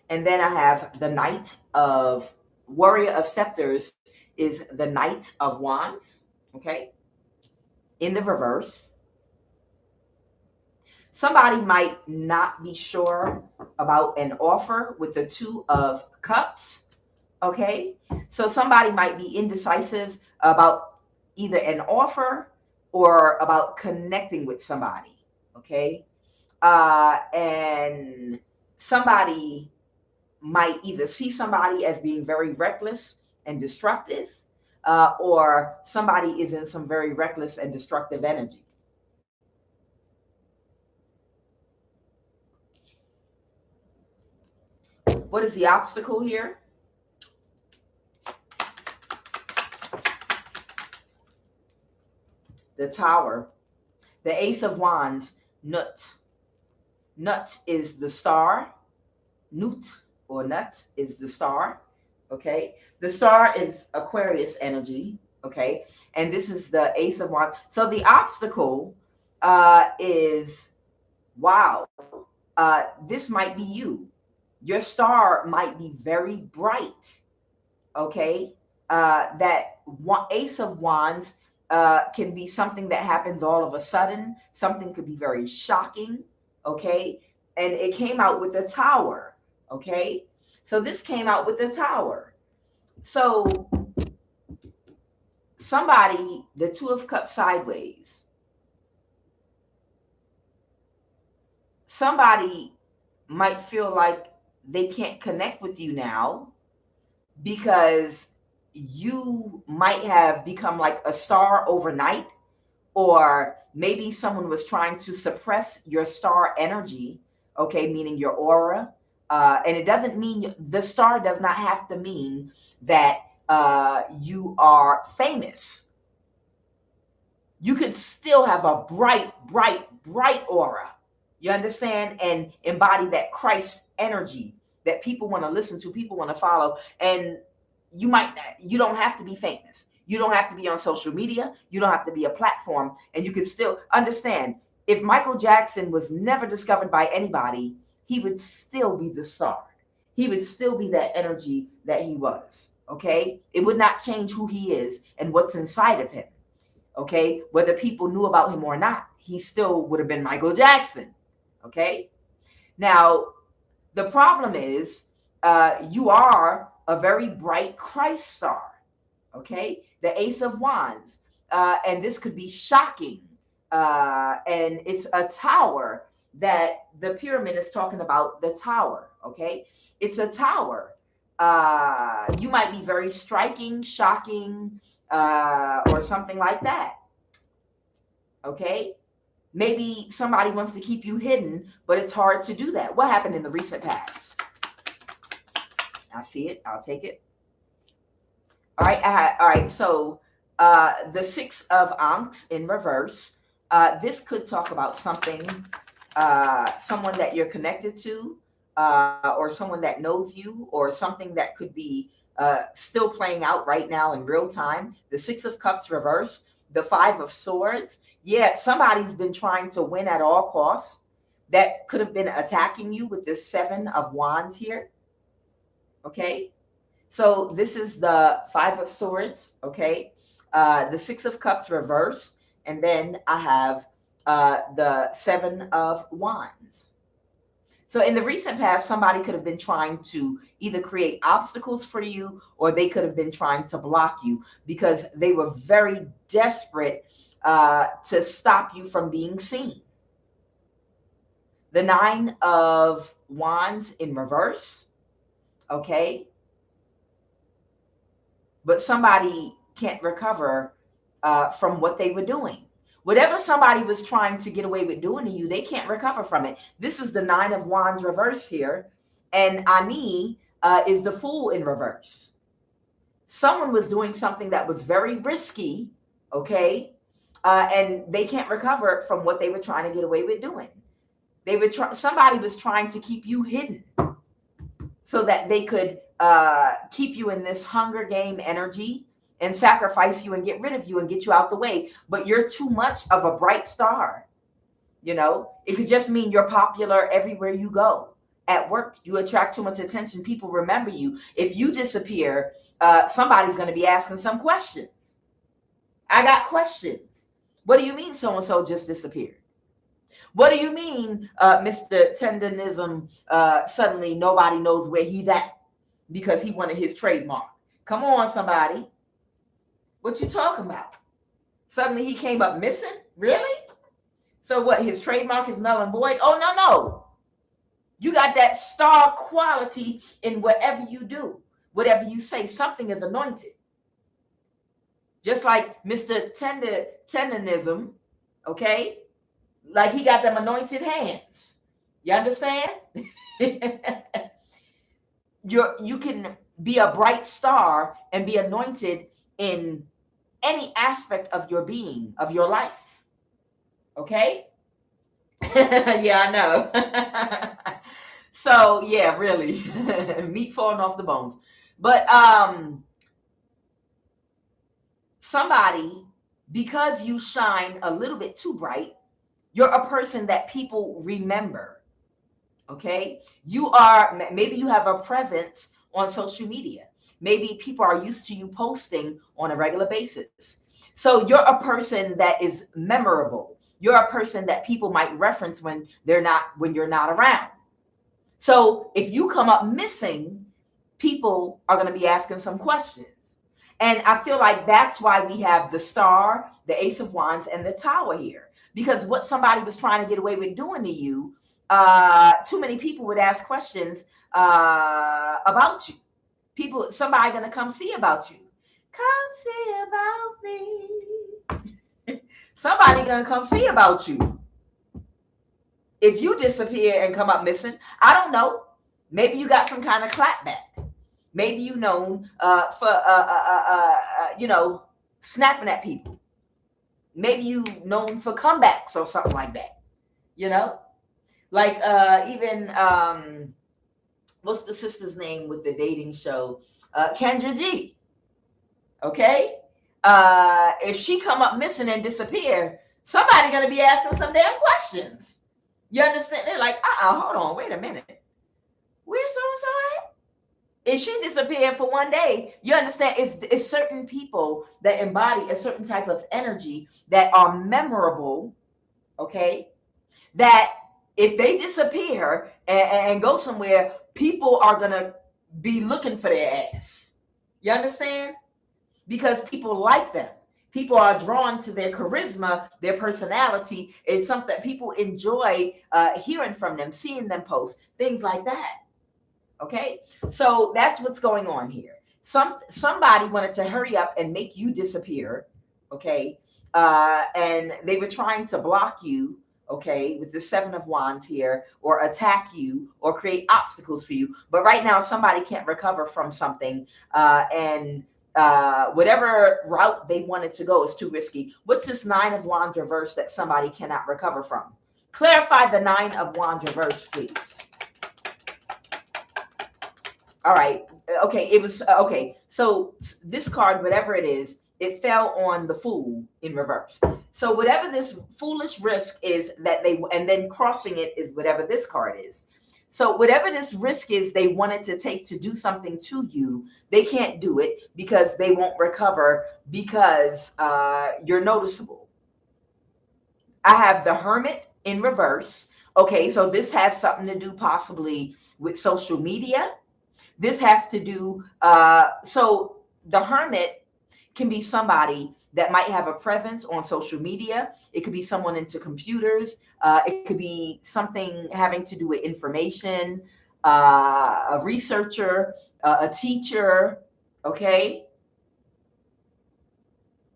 And then I have the Knight of Warrior of Scepters is the Knight of Wands. Okay. In the reverse. Somebody might not be sure about an offer with the Two of Cups. Okay, so somebody might be indecisive about either an offer or about connecting with somebody. Okay, and somebody might either see somebody as being very reckless and destructive, or somebody is in some very reckless and destructive energy. What is the obstacle here? The Tower, the Ace of Wands, Nut. Nut is the star. Nut or Nut is the star. Okay. The star is Aquarius energy. Okay. And this is the Ace of Wands. So the obstacle is, wow, this might be you. Your star might be very bright. Okay. That Ace of Wands can be something that happens all of a sudden. Something could be very shocking. Okay. And it came out with the Tower. Okay. So this came out with the Tower. So somebody, the Two of Cups sideways. Somebody might feel like they can't connect with you now because you might have become like a star overnight, or maybe someone was trying to suppress your star energy, okay, meaning your aura. And it doesn't mean, the star does not have to mean that you are famous. You could still have a bright, bright, bright aura. You understand? And embody that Christ energy that people want to listen to, people want to follow. And you don't have to be famous. You don't have to be on social media. You don't have to be a platform. And you can still understand, if Michael Jackson was never discovered by anybody, he would still be the star. He would still be that energy that he was. Okay. It would not change who he is and what's inside of him. Okay. Whether people knew about him or not, he still would have been Michael Jackson. Okay. Now, the problem is, you are a very bright Christ star. Okay. The Ace of Wands. And this could be shocking. And it's a tower that the pyramid is talking about, the tower. Okay. It's a tower. You might be very striking, shocking, or something like that. Okay. Maybe somebody wants to keep you hidden, but it's hard to do that. What happened in the recent past? I see it. I'll take it. All right. All right. So the Six of Ankhs in reverse. This could talk about something, someone that you're connected to, or someone that knows you, or something that could be still playing out right now in real time. The Six of Cups reverse. The Five of Swords. Yeah, somebody's been trying to win at all costs. That could have been attacking you with this Seven of Wands here. Okay. So this is the Five of Swords. Okay. The Six of Cups reverse. And then I have the Seven of Wands. So in the recent past, somebody could have been trying to either create obstacles for you, or they could have been trying to block you because they were very desperate to stop you from being seen. The Nine of Wands in reverse. Okay. But somebody can't recover from what they were doing. Whatever somebody was trying to get away with doing to you, they can't recover from it. This is the Nine of Wands reverse here. And Ani is the Fool in reverse. Someone was doing something that was very risky, okay? And they can't recover from what they were trying to get away with doing. Somebody was trying to keep you hidden so that they could keep you in this Hunger Game energy and sacrifice you and get rid of you and get you out the way. But you're too much of a bright star. You know, it could just mean you're popular everywhere you go. At work, you attract too much attention. People remember you. If you disappear, somebody's going to be asking some questions. I got questions. What do you mean so-and-so just disappeared? What do you mean, Mr. Tenderism, suddenly nobody knows where he's at because he wanted his trademark? Come on, somebody. What you talking about? Suddenly he came up missing? Really? So what, his trademark is null and void? Oh, no. You got that star quality in whatever you do, whatever you say. Something is anointed. Just like Mr. Tenderism, okay? Like he got them anointed hands. You understand? You can be a bright star and be anointed in any aspect of your being, of your life. Okay? Yeah, I know. So, yeah, really. Meat falling off the bones. But somebody, because you shine a little bit too bright, you're a person that people remember. Okay? Maybe you have a presence on social media. Maybe people are used to you posting on a regular basis. So you're a person that is memorable. You're a person that people might reference when you're not around. So if you come up missing, people are going to be asking some questions. And I feel like that's why we have the Star, the Ace of Wands, and the Tower here. Because what somebody was trying to get away with doing to you, too many people would ask questions about you. Somebody gonna come see about you. Come see about me. Somebody gonna come see about you. If you disappear and come up missing, I don't know. Maybe you got some kind of clapback. Maybe you known for snapping at people. Maybe you known for comebacks or something like that. You know, like even what's the sister's name with the dating show? Kendra G. Okay? If she come up missing and disappear, somebody gonna be asking some damn questions. You understand? They're like, hold on, wait a minute. Where's so-and-so at? If she disappeared for one day, you understand, it's certain people that embody a certain type of energy that are memorable, okay? That if they disappear and go somewhere, people are going to be looking for their ass. You understand? Because people like them. People are drawn to their charisma, their personality. It's something people enjoy hearing from them, seeing them post, things like that. Okay, so that's what's going on here. Somebody wanted to hurry up and make you disappear. Okay, and they were trying to block you. Okay, with the 7 of Wands here, or attack you, or create obstacles for you. But right now, somebody can't recover from something, and whatever route they wanted to go is too risky. What's this 9 of Wands reverse that somebody cannot recover from? Clarify the 9 of Wands reverse, please. All right. Okay. It was okay. So this card, whatever it is, it fell on the Fool in reverse. So whatever this foolish risk is that and then crossing it is whatever this card is. So whatever this risk is they wanted to take to do something to you, they can't do it because they won't recover because you're noticeable. I have the Hermit in reverse. Okay. So this has something to do possibly with social media. This has to do, so the Hermit can be somebody that might have a presence on social media. It could be someone into computers. It could be something having to do with information, a researcher, a teacher, okay?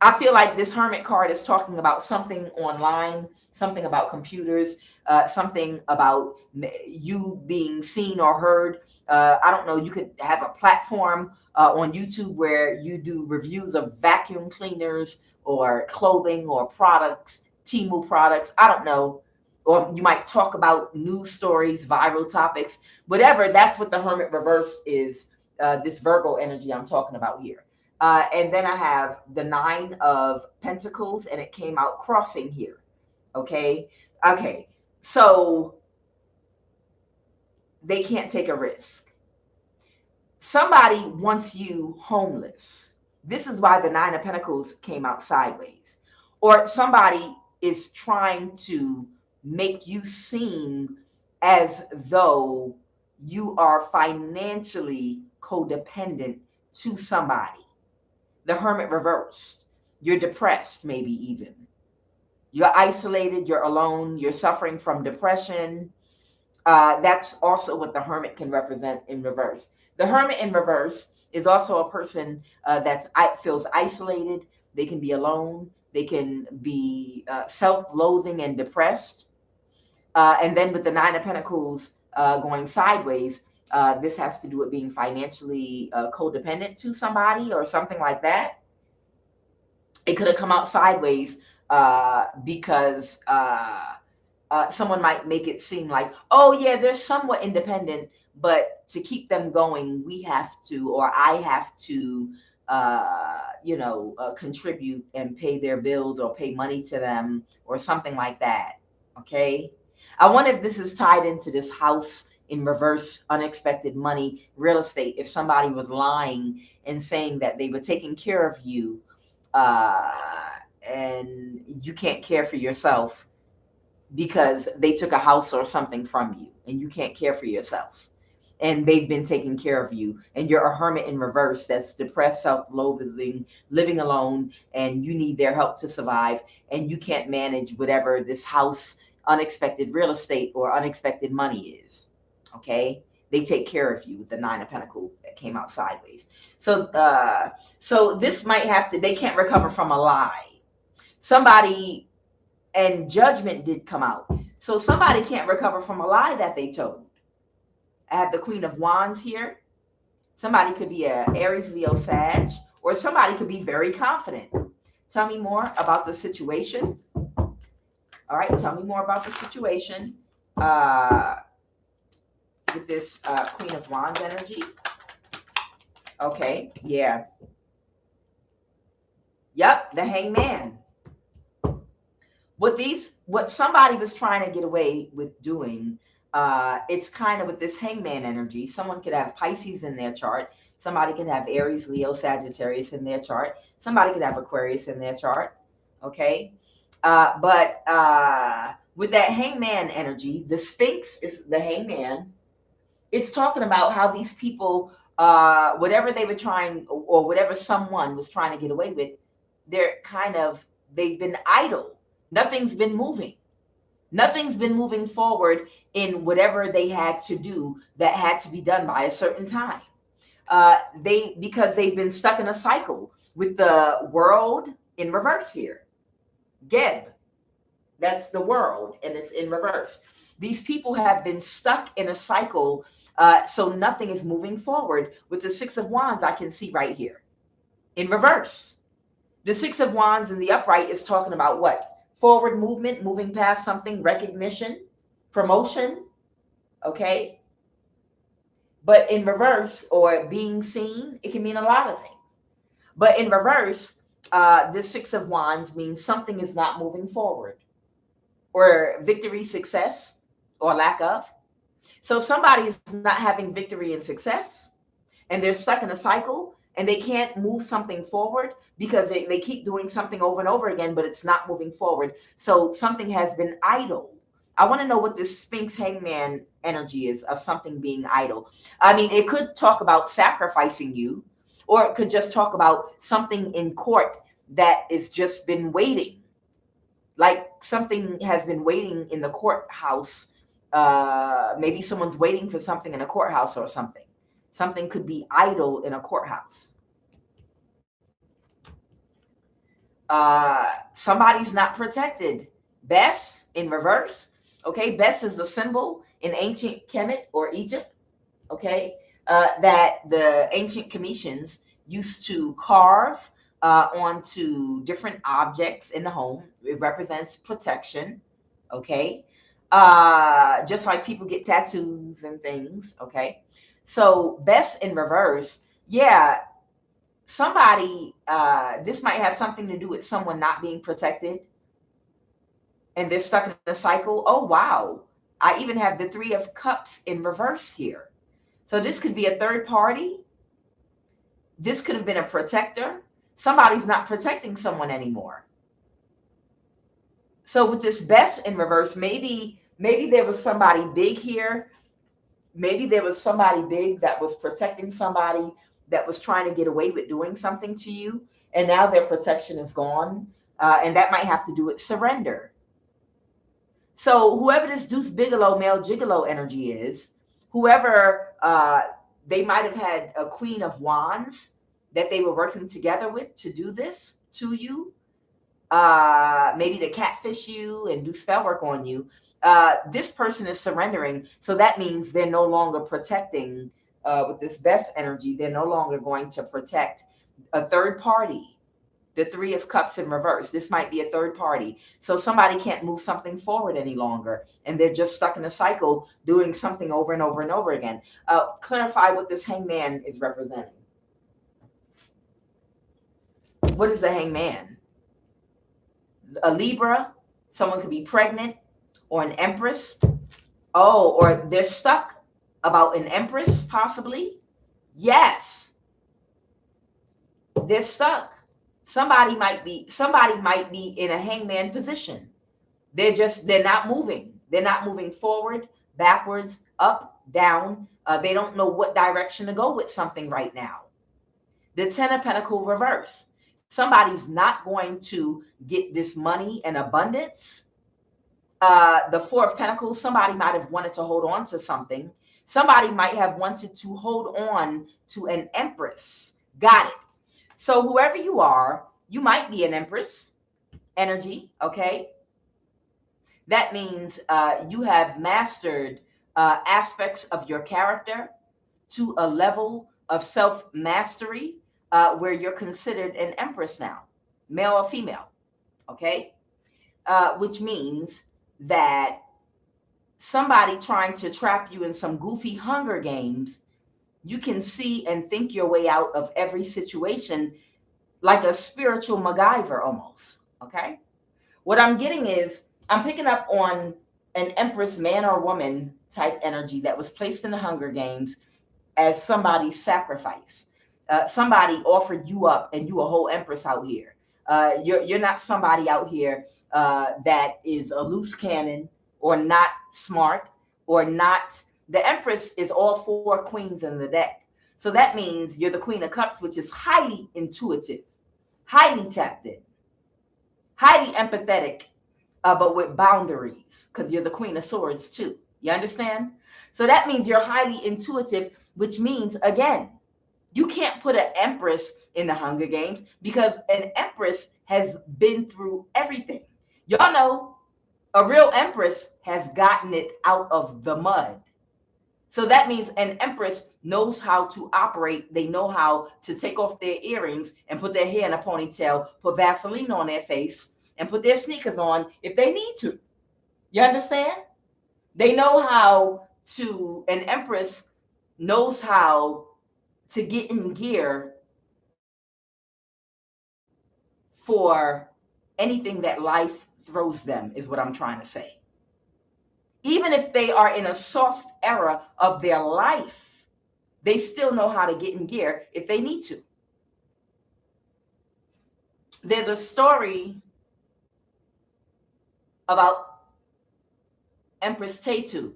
I feel like this Hermit card is talking about something online, something about computers, something about you being seen or heard. I don't know, you could have a platform on YouTube where you do reviews of vacuum cleaners or clothing or products, Temu products. I don't know. Or you might talk about news stories, viral topics, whatever. That's what the Hermit reverse is, this Virgo energy I'm talking about here. And then I have the 9 of Pentacles, and it came out crossing here. Okay. So they can't take a risk. Somebody wants you homeless. This is why the 9 of Pentacles came out sideways. Or somebody is trying to make you seem as though you are financially codependent to somebody. The Hermit reversed. You're depressed, maybe even. You're isolated, you're alone, you're suffering from depression. That's also what the Hermit can represent in reverse. The Hermit in reverse is also a person that feels isolated. They can be alone. They can be self-loathing and depressed. And then with the 9 of Pentacles going sideways, this has to do with being financially codependent to somebody or something like that. It could have come out sideways because someone might make it seem like, oh, yeah, they're somewhat independent, but to keep them going, we have to, or I have to, contribute and pay their bills or pay money to them or something like that. Okay. I wonder if this is tied into this house in reverse, unexpected money, real estate. If somebody was lying and saying that they were taking care of you and you can't care for yourself because they took a house or something from you and you can't care for yourself. And they've been taking care of you, and you're a Hermit in reverse that's depressed, self-loathing, living alone, and you need their help to survive, and you can't manage whatever this house, unexpected real estate, or unexpected money is. Okay, they take care of you with the 9 of Pentacles that came out sideways. So this might have to. They can't recover from a lie. Somebody, and Judgment did come out. So somebody can't recover from a lie that they told. I have the Queen of Wands here. Somebody could be a Aries, Leo, Sag, or somebody could be very confident. Tell me more about the situation. All right, tell me more about the situation. with this Queen of Wands energy. Okay, yeah. Yep, the Hangman. What somebody was trying to get away with doing, it's kind of with this Hangman energy. Someone could have Pisces in their chart. Somebody could have Aries, Leo, Sagittarius in their chart. Somebody could have Aquarius in their chart. Okay. But with that Hangman energy, the Sphinx is the Hangman. It's talking about how these people, whatever they were trying, or whatever someone was trying to get away with, they've been idle. Nothing's been moving. Nothing's been moving forward in whatever they had to do that had to be done by a certain time. Because they've been stuck in a cycle with the world in reverse here. Geb, that's the world, and it's in reverse. These people have been stuck in a cycle, so nothing is moving forward. With the Six of Wands, I can see right here in reverse. The Six of Wands in the upright is talking about what? Forward movement, moving past something, recognition, promotion, okay? But in reverse, or being seen, it can mean a lot of things. But in reverse, the Six of Wands means something is not moving forward, or victory, success, or lack of. So somebody is not having victory and success, and they're stuck in a cycle, and they can't move something forward because they keep doing something over and over again, but it's not moving forward. So something has been idle. I want to know what this Sphinx Hangman energy is of something being idle. I mean, it could talk about sacrificing you, or it could just talk about something in court that is just been waiting. Like something has been waiting in the courthouse. Maybe someone's waiting for something in a courthouse or something. Something could be idle in a courthouse. Somebody's not protected. Bess in reverse. Okay, Bess is the symbol in ancient Kemet or Egypt. Okay, that the ancient Cometians used to carve onto different objects in the home. It represents protection. Okay, just like people get tattoos and things. Okay, so Bess in reverse, yeah, somebody, this might have something to do with someone not being protected, and they're stuck in a cycle. Oh, wow. I even have the Three of Cups in reverse here. So this could be a third party. This could have been a protector. Somebody's not protecting someone anymore. So with this Bess in reverse, maybe there was somebody big here. Maybe there was somebody big that was protecting somebody that was trying to get away with doing something to you, and now their protection is gone. And that might have to do with surrender. So whoever this Deuce Bigalo, male Gigalo energy is, whoever, they might have had a Queen of Wands that they were working together with to do this to you, maybe to catfish you and do spell work on you. This person is surrendering. So that means they're no longer protecting, with this Bess energy, they're no longer going to protect a third party. The Three of Cups in reverse. This might be a third party. So somebody can't move something forward any longer, and they're just stuck in a cycle doing something over and over and over again. Clarify what this Hangman is representing. What is a Hangman? A Libra. Someone could be pregnant, or an Empress. Oh, or they're stuck about an Empress, possibly. Yes. They're stuck. Somebody might be in a hangman position. They're not moving. They're not moving forward, backwards, up, down. They don't know what direction to go with something right now. The Ten of Pentacles reverse. Somebody's not going to get this money in abundance. The Four of Pentacles, somebody might have wanted to hold on to something. Somebody might have wanted to hold on to an Empress. Got it. So whoever you are, you might be an Empress energy, okay? That means you have mastered aspects of your character to a level of self-mastery where you're considered an Empress now, male or female, okay? Which means that somebody trying to trap you in some goofy Hunger Games, you can see and think your way out of every situation like a spiritual MacGyver almost. Okay. What I'm getting is I'm picking up on an Empress, man or woman type energy that was placed in the Hunger Games as somebody's sacrifice. Somebody offered you up, and you a whole Empress out here. You're not somebody out here that is a loose cannon or not smart or not. The Empress is all four queens in the deck. So that means you're the Queen of Cups, which is highly intuitive, highly tapped in, highly empathetic, but with boundaries, because you're the Queen of Swords too. You understand? So that means you're highly intuitive, which means, again, you can't put an Empress in the Hunger Games because an Empress has been through everything. Y'all know a real Empress has gotten it out of the mud. So that means an Empress knows how to operate. They know how to take off their earrings and put their hair in a ponytail, put Vaseline on their face, and put their sneakers on if they need to. You understand? They know how to, an Empress knows how to get in gear for anything that life throws them, is what I'm trying to say. Even if they are in a soft era of their life, they still know how to get in gear if they need to. There's a story about Empress Thgt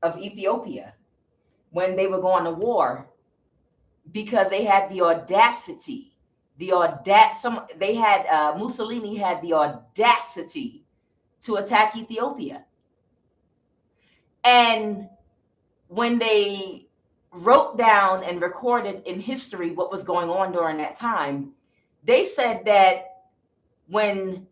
of Ethiopia when they were going to war because they had the audacity, Mussolini had the audacity to attack Ethiopia. And when they wrote down and recorded in history what was going on during that time, they said that when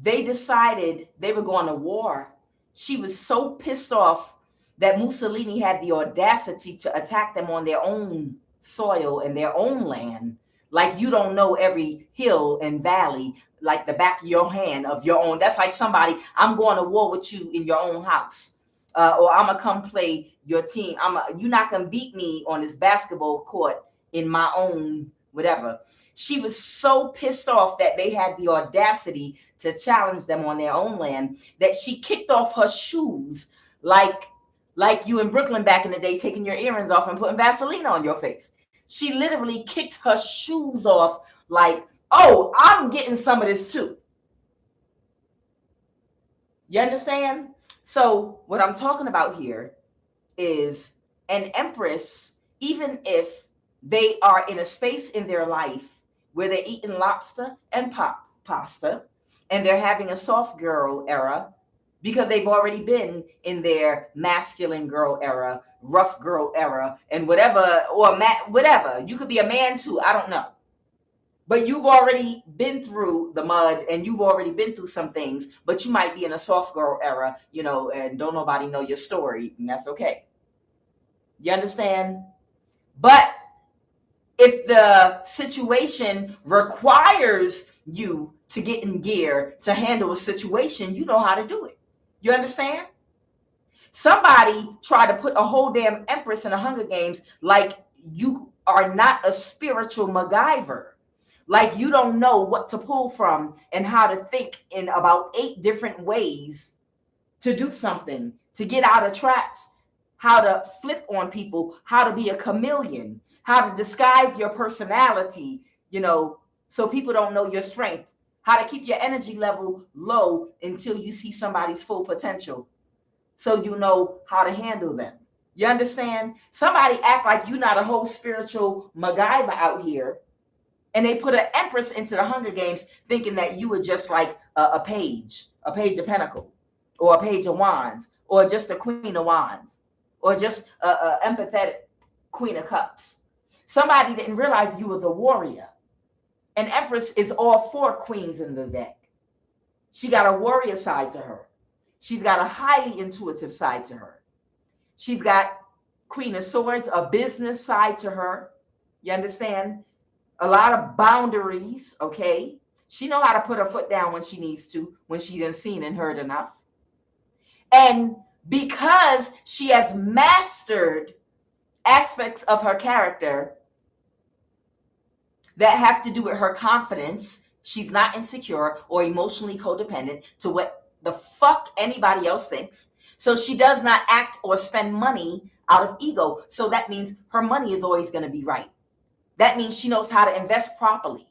they decided they were going to war, she was so pissed off that Mussolini had the audacity to attack them on their own soil and their own land. Like, you don't know every hill and valley like the back of your hand of your own. That's like somebody, I'm going to war with you in your own house. Or I'm gonna come play your team. You're not gonna beat me on this basketball court in my own whatever. She was so pissed off that they had the audacity to challenge them on their own land that she kicked off her shoes like you in Brooklyn back in the day, taking your earrings off and putting Vaseline on your face. She literally kicked her shoes off like, oh, I'm getting some of this too. You understand? So what I'm talking about here is an Empress, even if they are in a space in their life where they're eating lobster and pasta, and they're having a soft girl era because they've already been in their masculine girl era, rough girl era, and whatever, or whatever. You could be a man too, I don't know. But you've already been through the mud and you've already been through some things, but you might be in a soft girl era, and don't nobody know your story, and that's okay. You understand? But if the situation requires you to get in gear to handle a situation, you know how to do it. You understand? Somebody tried to put a whole damn Empress in the Hunger Games like you are not a spiritual MacGyver. Like you don't know what to pull from and how to think in about 8 different ways to do something, to get out of traps, how to flip on people, how to be a chameleon, how to disguise your personality, so people don't know your strength, how to keep your energy level low until you see somebody's full potential, so you know how to handle them. You understand? Somebody act like you're not a whole spiritual MacGyver out here, and they put an Empress into the Hunger Games thinking that you were just like a page of Pentacles, or a page of Wands, or just a Queen of Wands, or just a empathetic Queen of Cups. Somebody didn't realize you was a warrior. An Empress is all 4 queens in the deck. She got a warrior side to her. She's got a highly intuitive side to her. She's got Queen of Swords, a business side to her. You understand? A lot of boundaries, okay? She know how to put her foot down when she needs to, when she done seen and heard enough. And because she has mastered aspects of her character that have to do with her confidence, she's not insecure or emotionally codependent to what the fuck anybody else thinks. So she does not act or spend money out of ego. So that means her money is always going to be right. That means she knows how to invest properly.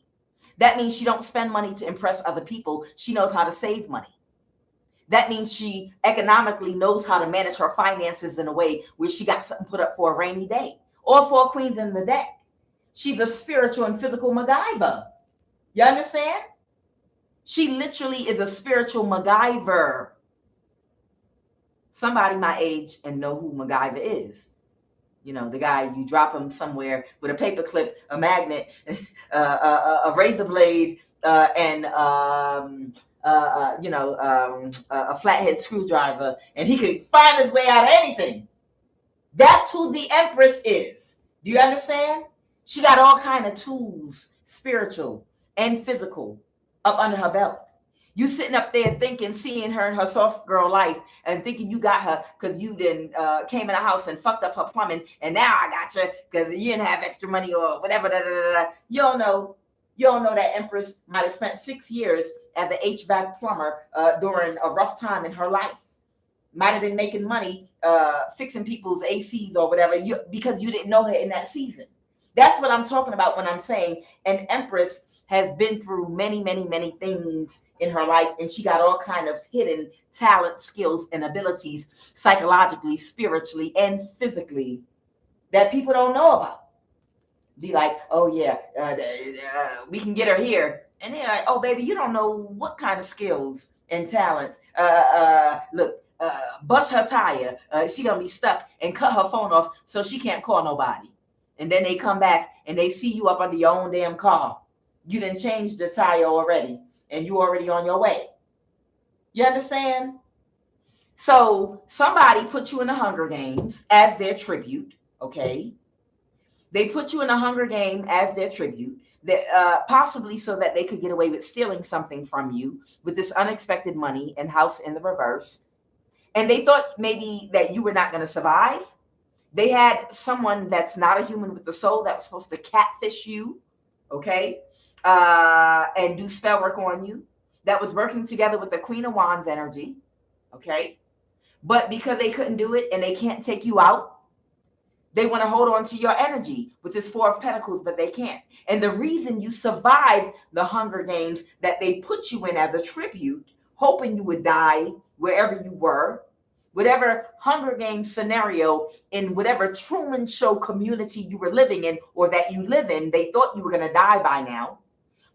That means she don't spend money to impress other people. She knows how to save money. That means she economically knows how to manage her finances in a way where she got something put up for a rainy day or for queens in the deck. She's a spiritual and physical MacGyver. You understand? She literally is a spiritual MacGyver. Somebody my age and know who MacGyver is. You know, the guy you drop him somewhere with a paper clip, a magnet, a razor blade, and a flathead screwdriver, and he could find his way out of anything. That's who the Empress is. Do you understand? She got all kind of tools, spiritual and physical, up under her belt. You sitting up there thinking, seeing her in her soft girl life and thinking you got her because you didn't came in the house and fucked up her plumbing, and now I got you because you didn't have extra money or whatever. You don't know that Empress might have spent 6 years as an HVAC plumber during a rough time in her life. Might have been making money fixing people's ACs or whatever because you didn't know her in that season. That's what I'm talking about when I'm saying an Empress has been through many, many, many things in her life, and she got all kind of hidden talent, skills, and abilities psychologically, spiritually, and physically that people don't know about. Be like, oh yeah, we can get her here, and they're like, oh baby, you don't know what kind of skills and talents. Look, bust her tire. She gonna be stuck and cut her phone off so she can't call nobody. And then they come back and they see you up under your own damn car. You done changed the tire already, and you already on your way. You understand? So somebody put you in the Hunger Games as their tribute, okay? They put you in a Hunger Game as their tribute, that, possibly so that they could get away with stealing something from you with this unexpected money and house in the reverse. And they thought maybe that you were not going to survive. They had someone that's not a human with the soul that was supposed to catfish you, okay? And do spell work on you, that was working together with the Queen of Wands energy, okay? But because they couldn't do it and they can't take you out, they want to hold on to your energy with this Four of Pentacles, but they can't. And the reason you survived the Hunger Games that they put you in as a tribute, hoping you would die wherever you were, whatever Hunger Games scenario in whatever Truman Show community you were living in or that you live in, they thought you were going to die by now.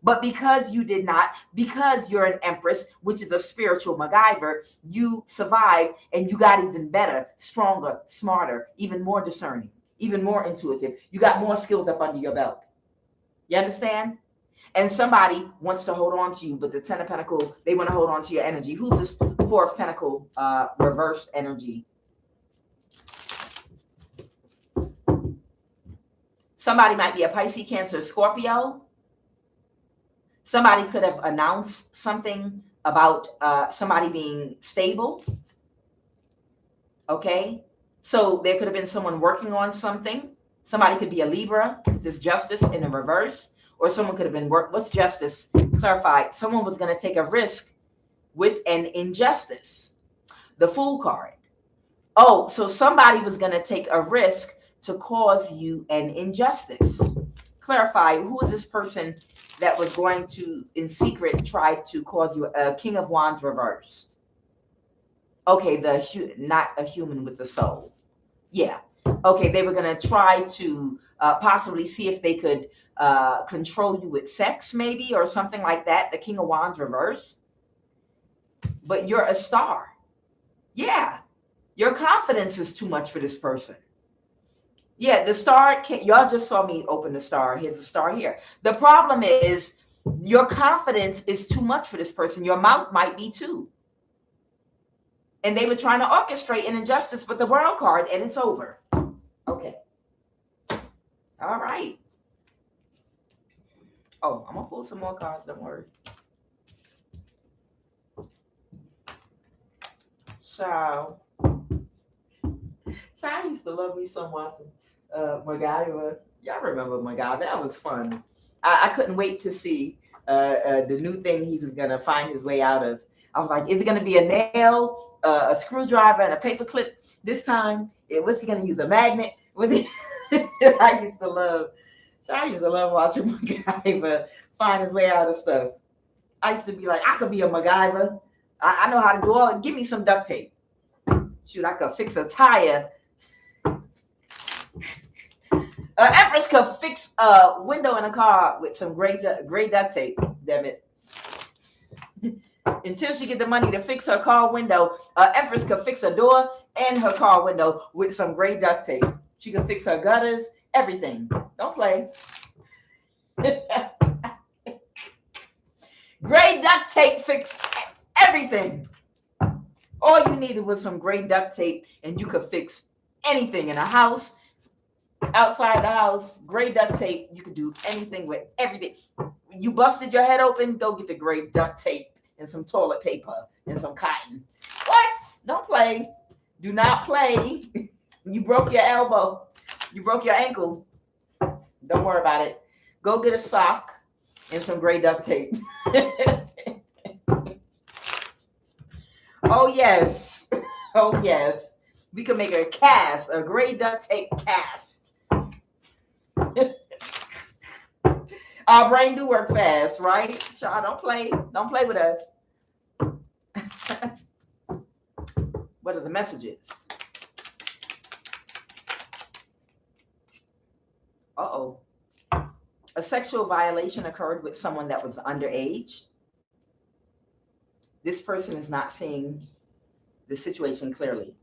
But because you did not, because you're an Empress, which is a spiritual MacGyver, you survived and you got even better, stronger, smarter, even more discerning, even more intuitive. You got more skills up under your belt. You understand? And somebody wants to hold on to you, but the Ten of Pentacles, they want to hold on to your energy. Who's this Four of Pentacles reversed energy? Somebody might be a Pisces, Cancer, Scorpio. Somebody could have announced something about somebody being stable. Okay. So there could have been someone working on something. Somebody could be a Libra. This Justice in the reverse. Or someone could have been what's Justice? Clarified. Someone was going to take a risk with an injustice. The Fool card. Oh, so somebody was going to take a risk to cause you an injustice. Clarify, who is this person that was going to, in secret, try to cause you a King of Wands reversed? Okay, not a human with the soul. Yeah. Okay, they were going to try to possibly see if they could control you with sex, maybe, or something like that. The King of Wands reversed. But you're a star. Yeah. Your confidence is too much for this person. Yeah, the star, y'all just saw me open the star. Here's the star here. The problem is your confidence is too much for this person. Your mouth might be too. And they were trying to orchestrate an injustice with the World card, and it's over. Okay. All right. Oh, I'm going to pull some more cards. Don't worry. So Child. I used to love me some watching MacGyver. Y'all remember MacGyver? That was fun. I couldn't wait to see the new thing he was gonna find his way out of. I was like, is it gonna be a nail, a screwdriver, and a paper clip this time? What's he gonna use? A magnet? I used to love watching MacGyver find his way out of stuff. I used to be like, I could be a MacGyver. I know how to do all. Give me some duct tape. Shoot, I could fix a tire. Empress could fix a window in a car with some gray duct tape. Damn it. Until she get the money to fix her car window, Empress could fix a door and her car window with some gray duct tape. She could fix her gutters, everything. Don't play. Gray duct tape fixed everything. All you needed was some gray duct tape and you could fix anything in a house, outside the house. Gray duct tape, you could do anything with everything. You busted your head open, go get the gray duct tape and some toilet paper and some cotton. What? Don't play. Do not play. You broke your elbow. You broke your ankle. Don't worry about it. Go get a sock and some gray duct tape. Oh, yes. Oh, yes. We could make a cast, a gray duct tape cast. Our brain do work fast, right? Child, don't play. Don't play with us. What are the messages? Uh-oh. A sexual violation occurred with someone that was underage. This person is not seeing the situation clearly.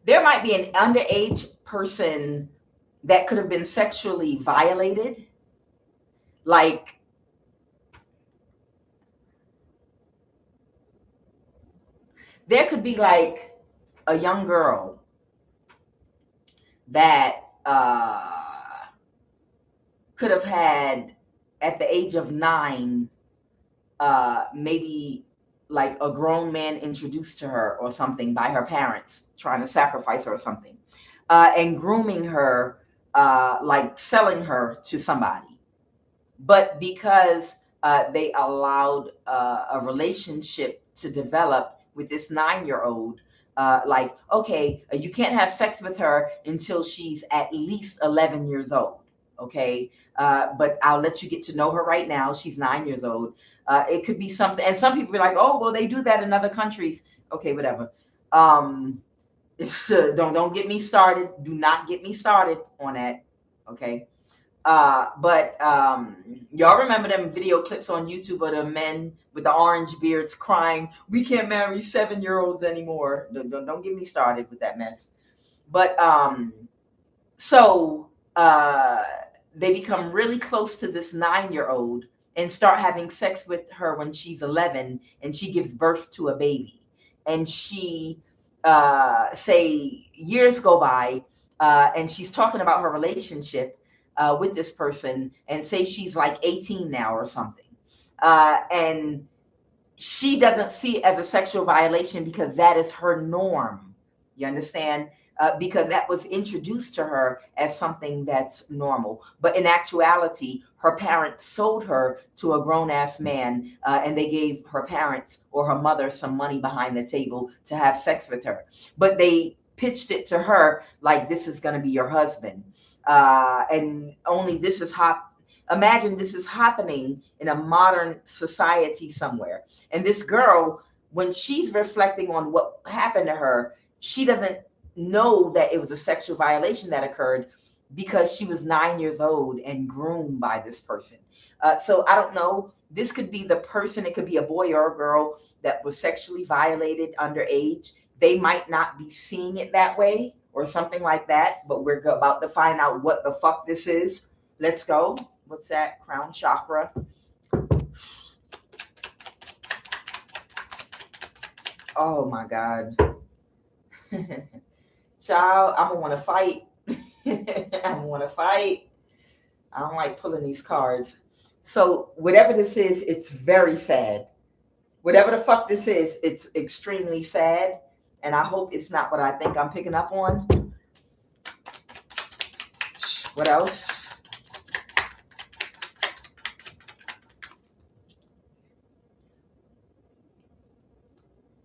There might be an underage person that could have been sexually violated. Like, there could be like a young girl that could have had, at the age of 9, maybe like a grown man introduced to her or something by her parents, trying to sacrifice her or something, and grooming her, like selling her to somebody. But because they allowed a relationship to develop with this 9-year-old, like, okay, you can't have sex with her until she's at least 11 years old. Okay. But I'll let you get to know her right now. She's 9 years old. It could be something. And some people are like, oh, well, they do that in other countries. Okay, whatever. Don't get me started. Do not get me started on that. Okay. But y'all remember them video clips on YouTube of the men with the orange beards crying, we can't marry 7-year-olds anymore. Don't get me started with that mess. But so they become really close to this 9-year-old and start having sex with her when she's 11, and she gives birth to a baby. And she, say years go by, and she's talking about her relationship with this person, and say she's like 18 now or something. And she doesn't see it as a sexual violation because that is her norm. You understand? Because that was introduced to her as something that's normal. But in actuality, her parents sold her to a grown-ass man, and they gave her parents or her mother some money behind the table to have sex with her. But they pitched it to her like, this is going to be your husband. And only this is imagine this is happening in a modern society somewhere. And this girl, when she's reflecting on what happened to her, she doesn't know that it was a sexual violation that occurred because she was 9 years old and groomed by this person. So I don't know. This could be the person. It could be a boy or a girl that was sexually violated underage. They might not be seeing it that way or something like that, but we're about to find out what the fuck this is. Let's go. What's that? Crown chakra. Oh my God. Child, I'm gonna want to fight. I'm gonna want to fight. I don't like pulling these cards. So whatever this is, it's very sad. Whatever the fuck this is, it's extremely sad. And I hope it's not what I think I'm picking up on. What else?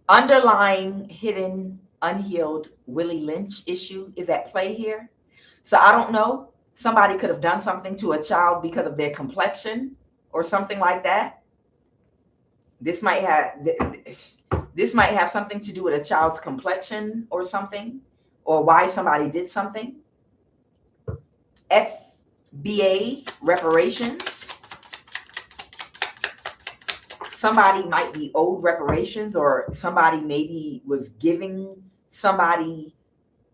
Underlying hidden unhealed Willie Lynch issue is at play here. So I don't know. Somebody could have done something to a child because of their complexion or something like that. This might have something to do with a child's complexion or something, or why somebody did something. FBA reparations. Somebody might be owed reparations, or somebody maybe was giving somebody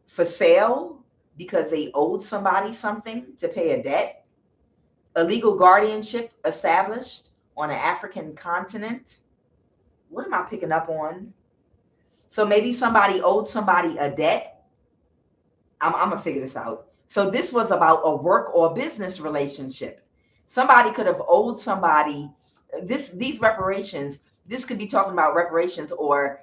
for sale because they owed somebody something to pay a debt. Illegal guardianship established on an African continent. What am I picking up on? So maybe somebody owed somebody a debt. I'm going to figure this out. So this was about a work or business relationship. Somebody could have owed somebody these reparations. This could be talking about reparations, or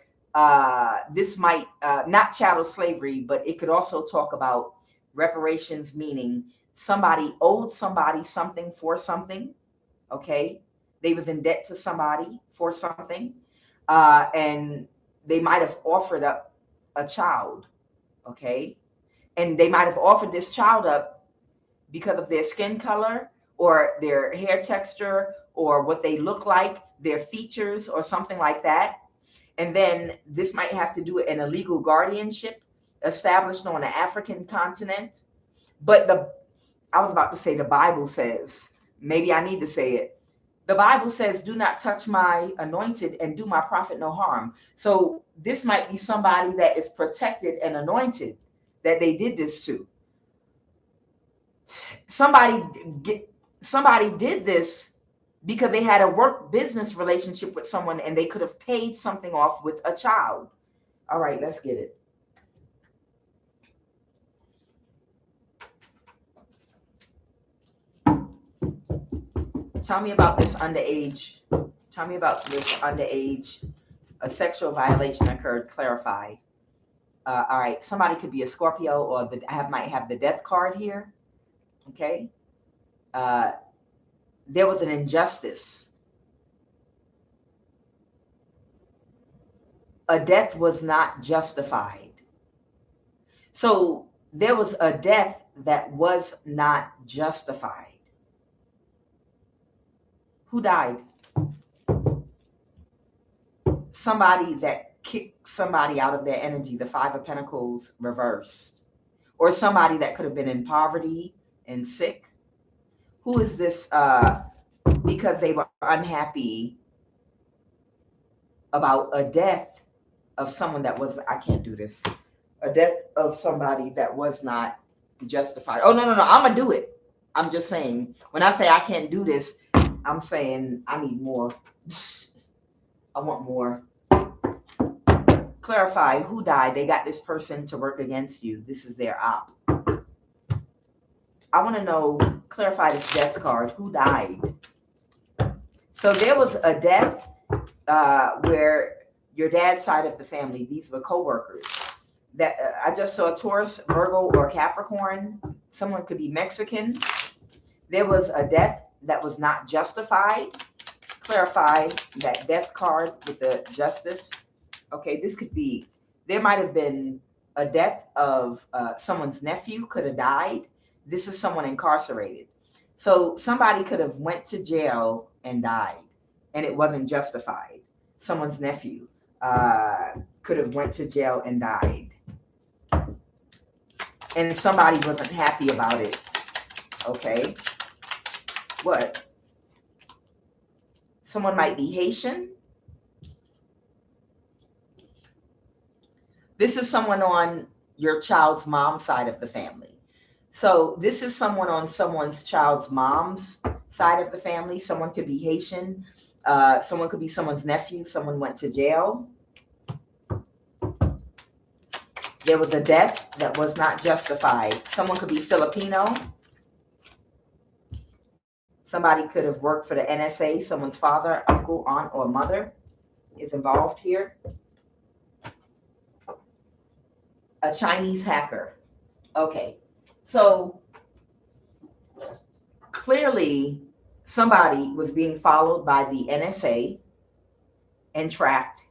this might not chattel slavery, but it could also talk about reparations, meaning somebody owed somebody something for something. Okay, they was in debt to somebody for something, and they might have offered up a child. Okay, and they might have offered this child up because of their skin color or their hair texture or what they look like, their features or something like that. And then this might have to do with an illegal guardianship established on the African continent. But I was about to say the Bible says, maybe I need to say it. The Bible says, do not touch my anointed and do my prophet no harm. So this might be somebody that is protected and anointed that they did this to. Somebody did this because they had a work business relationship with someone and they could have paid something off with a child. All right, let's get it. Tell me about this underage. Tell me about this underage. A sexual violation occurred. Clarify. All right, somebody could be a Scorpio, or might have the death card here. Okay. There was an injustice. A death was not justified. So there was a death that was not justified. Who died? Somebody that kicked somebody out of their energy, the Five of Pentacles reversed. Or somebody that could have been in poverty and sick. Who is this? Because they were unhappy about a death of someone that was, I can't do this. A death of somebody that was not justified. Oh, no, I'm going to do it. I'm just saying, when I say I can't do this, I'm saying I need more. I want more. Clarify who died. They got this person to work against you. This is their op. I want to know, clarify this death card. Who died? So there was a death where your dad's side of the family, these were co-workers. That I just saw Taurus, Virgo, or Capricorn. Someone could be Mexican. There was a death that was not justified. Clarify that death card with the justice. Okay, this could be, there might have been a death of someone's nephew could have died. This is someone incarcerated. So somebody could have went to jail and died, and it wasn't justified. Someone's nephew could have went to jail and died, and somebody wasn't happy about it. Okay. What? Someone might be Haitian. This is someone on your child's mom's side of the family. So this is someone on someone's child's mom's side of the family. Someone could be Haitian. Someone could be someone's nephew. Someone went to jail. There was a death that was not justified. Someone could be Filipino. Somebody could have worked for the NSA, someone's father, uncle, aunt, or mother. is involved here. A Chinese hacker. Okay. So clearly somebody was being followed by the NSA and tracked.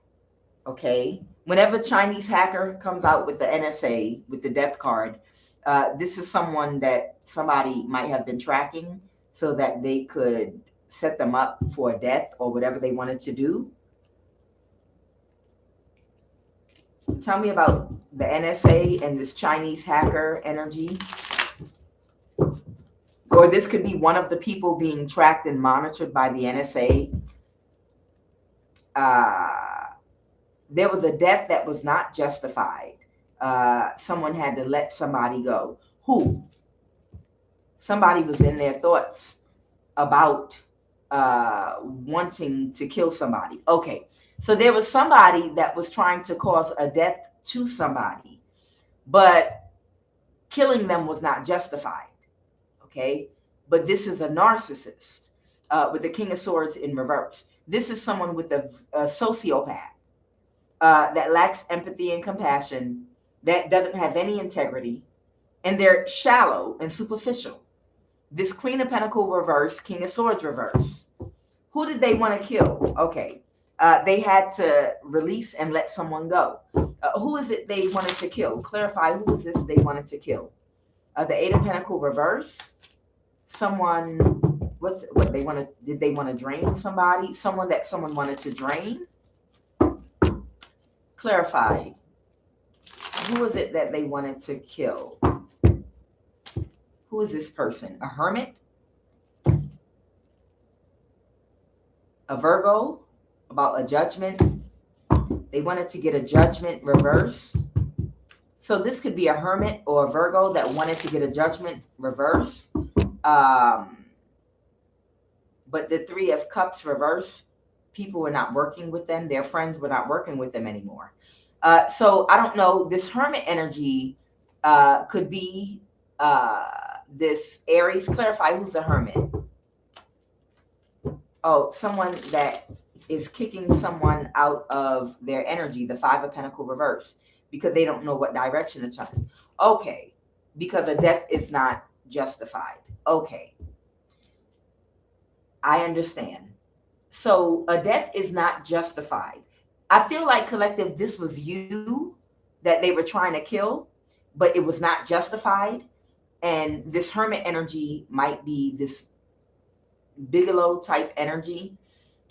Okay. Whenever Chinese hacker comes out with the NSA, with the death card, this is someone that somebody might have been tracking so that they could set them up for a death or whatever they wanted to do. Tell me about the NSA and this Chinese hacker energy. Or this could be one of the people being tracked and monitored by the NSA. There was a death that was not justified. Someone had to let somebody go. Who? Somebody was in their thoughts about wanting to kill somebody. Okay, so there was somebody that was trying to cause a death to somebody, but killing them was not justified. Okay, but this is a narcissist with the King of Swords in reverse. This is someone with a sociopath that lacks empathy and compassion, that doesn't have any integrity, and they're shallow and superficial. This Queen of Pentacles reverse, King of Swords reverse. Who did they want to kill? Okay, they had to release and let someone go. Who is it they wanted to kill? Clarify, who is this they wanted to kill? The Eight of Pentacles reverse. Someone, what they wanted? Did they want to drain somebody? Someone that someone wanted to drain? Clarify. Who is it that they wanted to kill? Who is this person? A hermit? A Virgo? About a judgment? They wanted to get a judgment reverse. So this could be a hermit or a Virgo that wanted to get a judgment reverse. But the Three of Cups reverse, people were not working with them. Their friends were not working with them anymore. So I don't know. This hermit energy could be this Aries. Clarify, who's a hermit? Oh, someone that is kicking someone out of their energy, the Five of Pentacles reverse, because they don't know what direction to turn. Okay, because a death is not justified. Okay, I understand. So a death is not justified. I feel like, collective, this was you that they were trying to kill, but it was not justified. And this hermit energy might be this Bigalo type energy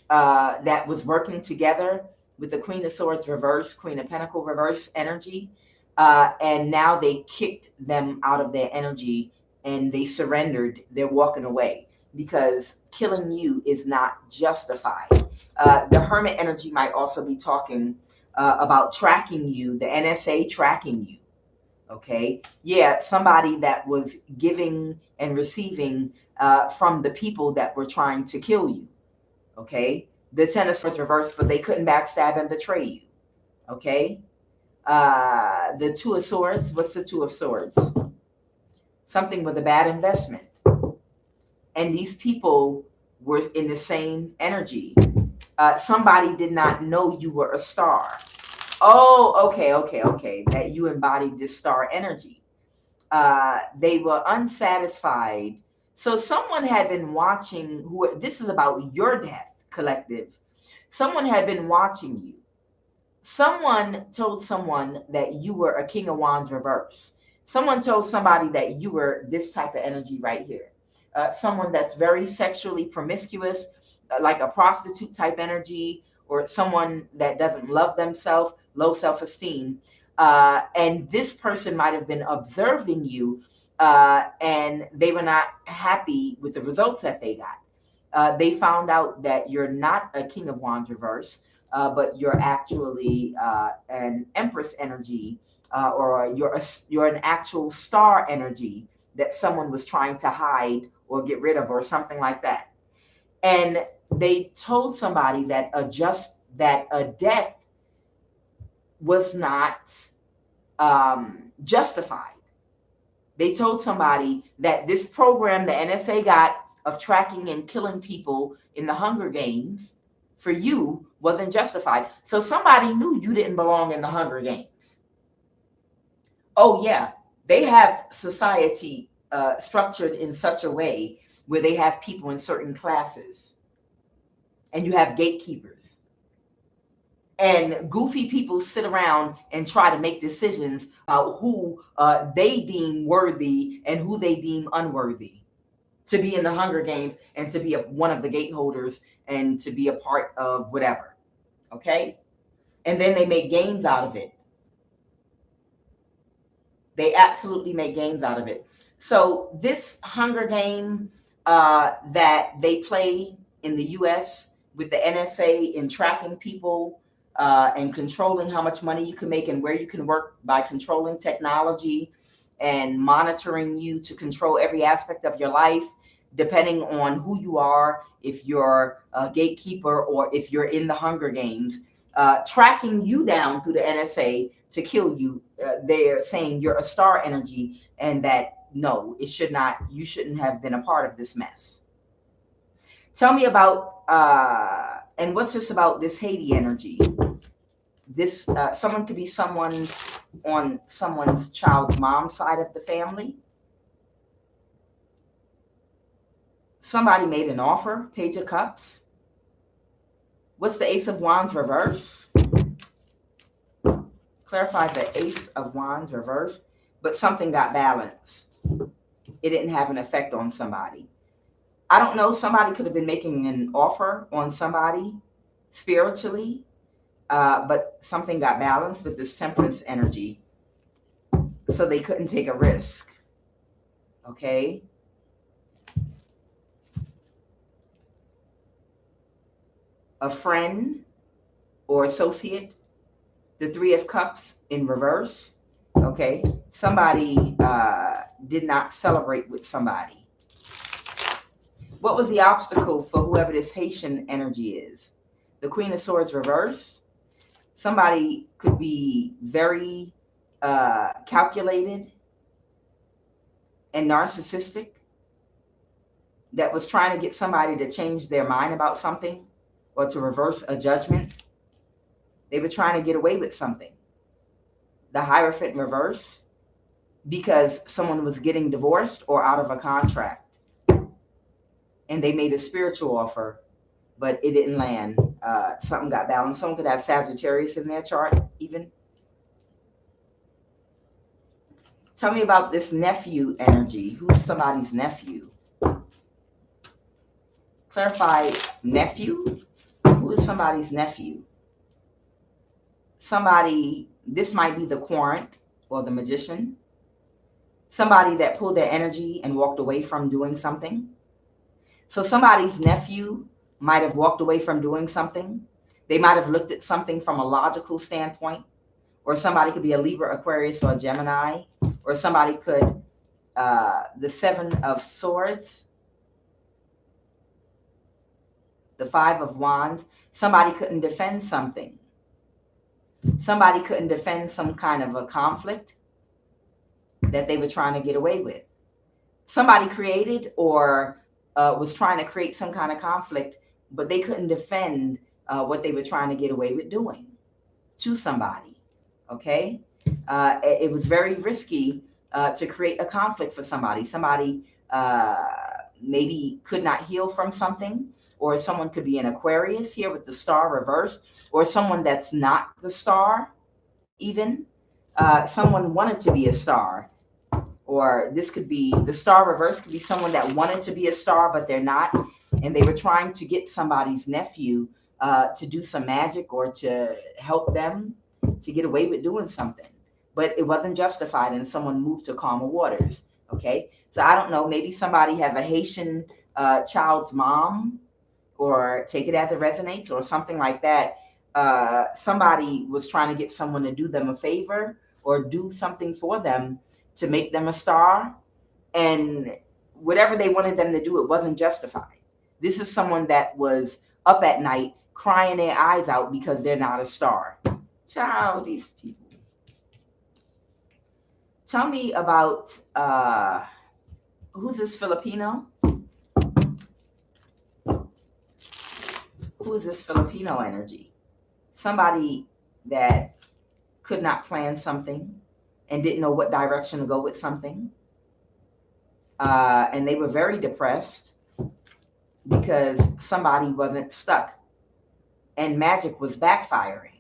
that was working together with the Queen of Swords reverse, Queen of Pentacles reverse energy. And now they kicked them out of their energy and they surrendered. They're walking away because killing you is not justified. The hermit energy might also be talking about tracking you, the NSA tracking you. Okay. Yeah. Somebody that was giving and receiving from the people that were trying to kill you. Okay. The Ten of Swords reversed, but they couldn't backstab and betray you. Okay. The Two of Swords. What's the Two of Swords? Something with a bad investment. And these people were in the same energy. Somebody did not know you were a star. Oh, okay. That you embodied this star energy. They were unsatisfied. So someone had been watching. This is about your death, collective. Someone had been watching you. Someone told someone that you were a King of Wands reverse. Someone told somebody that you were this type of energy right here. Someone that's very sexually promiscuous, like a prostitute type energy, or someone that doesn't love themselves, low self-esteem. And this person might have been observing you and they were not happy with the results that they got. They found out that you're not a King of Wands reverse, but you're actually an Empress energy, or you're an actual star energy that someone was trying to hide or get rid of or something like that. And they told somebody that a death was not justified. They told somebody that this program the NSA got of tracking and killing people in the Hunger Games for you wasn't justified. So somebody knew you didn't belong in the Hunger Games. Oh yeah, they have society structured in such a way where they have people in certain classes, and you have gatekeepers. And goofy people sit around and try to make decisions about who they deem worthy and who they deem unworthy to be in the Hunger Games and to be one of the gateholders and to be a part of whatever. Okay? And then they make games out of it. They absolutely make games out of it. So this Hunger Game that they play in the US with the NSA in tracking people and controlling how much money you can make and where you can work by controlling technology and monitoring you to control every aspect of your life, depending on who you are, if you're a gatekeeper or if you're in the Hunger Games, tracking you down through the NSA to kill you. They're saying you're a star energy and that no, it should not, you shouldn't have been a part of this mess. Tell me about, and what's this about this Haiti energy? This, someone could be on someone's child's mom's side of the family. Somebody made an offer, Page of Cups. What's the Ace of Wands reverse? Clarify the Ace of Wands reverse, but something got balanced. It didn't have an effect on somebody. I don't know. Somebody could have been making an offer on somebody spiritually, but something got balanced with this Temperance energy. So they couldn't take a risk. Okay. A friend or associate, the Three of Cups in reverse. Okay. Somebody did not celebrate with somebody. What was the obstacle for whoever this Haitian energy is? The Queen of Swords reverse. Somebody could be very calculated and narcissistic that was trying to get somebody to change their mind about something or to reverse a judgment. They were trying to get away with something. The Hierophant reverse, because someone was getting divorced or out of a contract. And they made a spiritual offer, but it didn't land. Something got balanced. Someone could have Sagittarius in their chart even. Tell me about this nephew energy. Who's somebody's nephew? Clarify nephew. Who is somebody's nephew? Somebody, this might be the Querent or the Magician. Somebody that pulled their energy and walked away from doing something. So somebody's nephew might have walked away from doing something. They might have looked at something from a logical standpoint, or somebody could be a Libra, Aquarius, or a Gemini, or somebody could, the Seven of Swords, the Five of Wands, somebody couldn't defend something. Somebody couldn't defend some kind of a conflict that they were trying to get away with. Somebody created or was trying to create some kind of conflict, but they couldn't defend what they were trying to get away with doing to somebody. Okay? It was very risky to create a conflict for somebody. Somebody maybe could not heal from something, or someone could be an Aquarius here with the star reversed, or someone that's not the star even. Someone wanted to be a star. Or this could be, the star reverse could be someone that wanted to be a star, but they're not. And they were trying to get somebody's nephew to do some magic or to help them to get away with doing something. But it wasn't justified and someone moved to calmer waters. Okay. So I don't know, maybe somebody has a Haitian child's mom, or take it as it resonates, or something like that. Somebody was trying to get someone to do them a favor or do something for them to make them a star, and whatever they wanted them to do, it wasn't justified. This is someone that was up at night crying their eyes out because they're not a star. Child, these people. Tell me about, who's this Filipino? Who Who is this Filipino energy? Somebody that could not plan something and didn't know what direction to go with something. And they were very depressed because somebody wasn't stuck and magic was backfiring.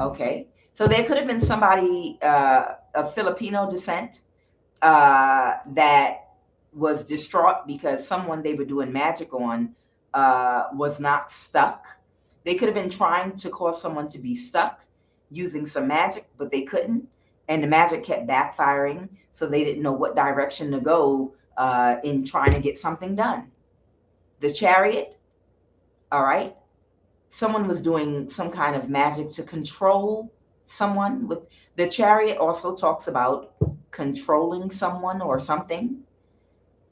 Okay. So there could have been somebody of Filipino descent that was distraught because someone they were doing magic on was not stuck. They could have been trying to cause someone to be stuck using some magic, but they couldn't. And the magic kept backfiring. So they didn't know what direction to go in trying to get something done. The Chariot, all right. Someone was doing some kind of magic to control someone. With the Chariot also talks about controlling someone or something.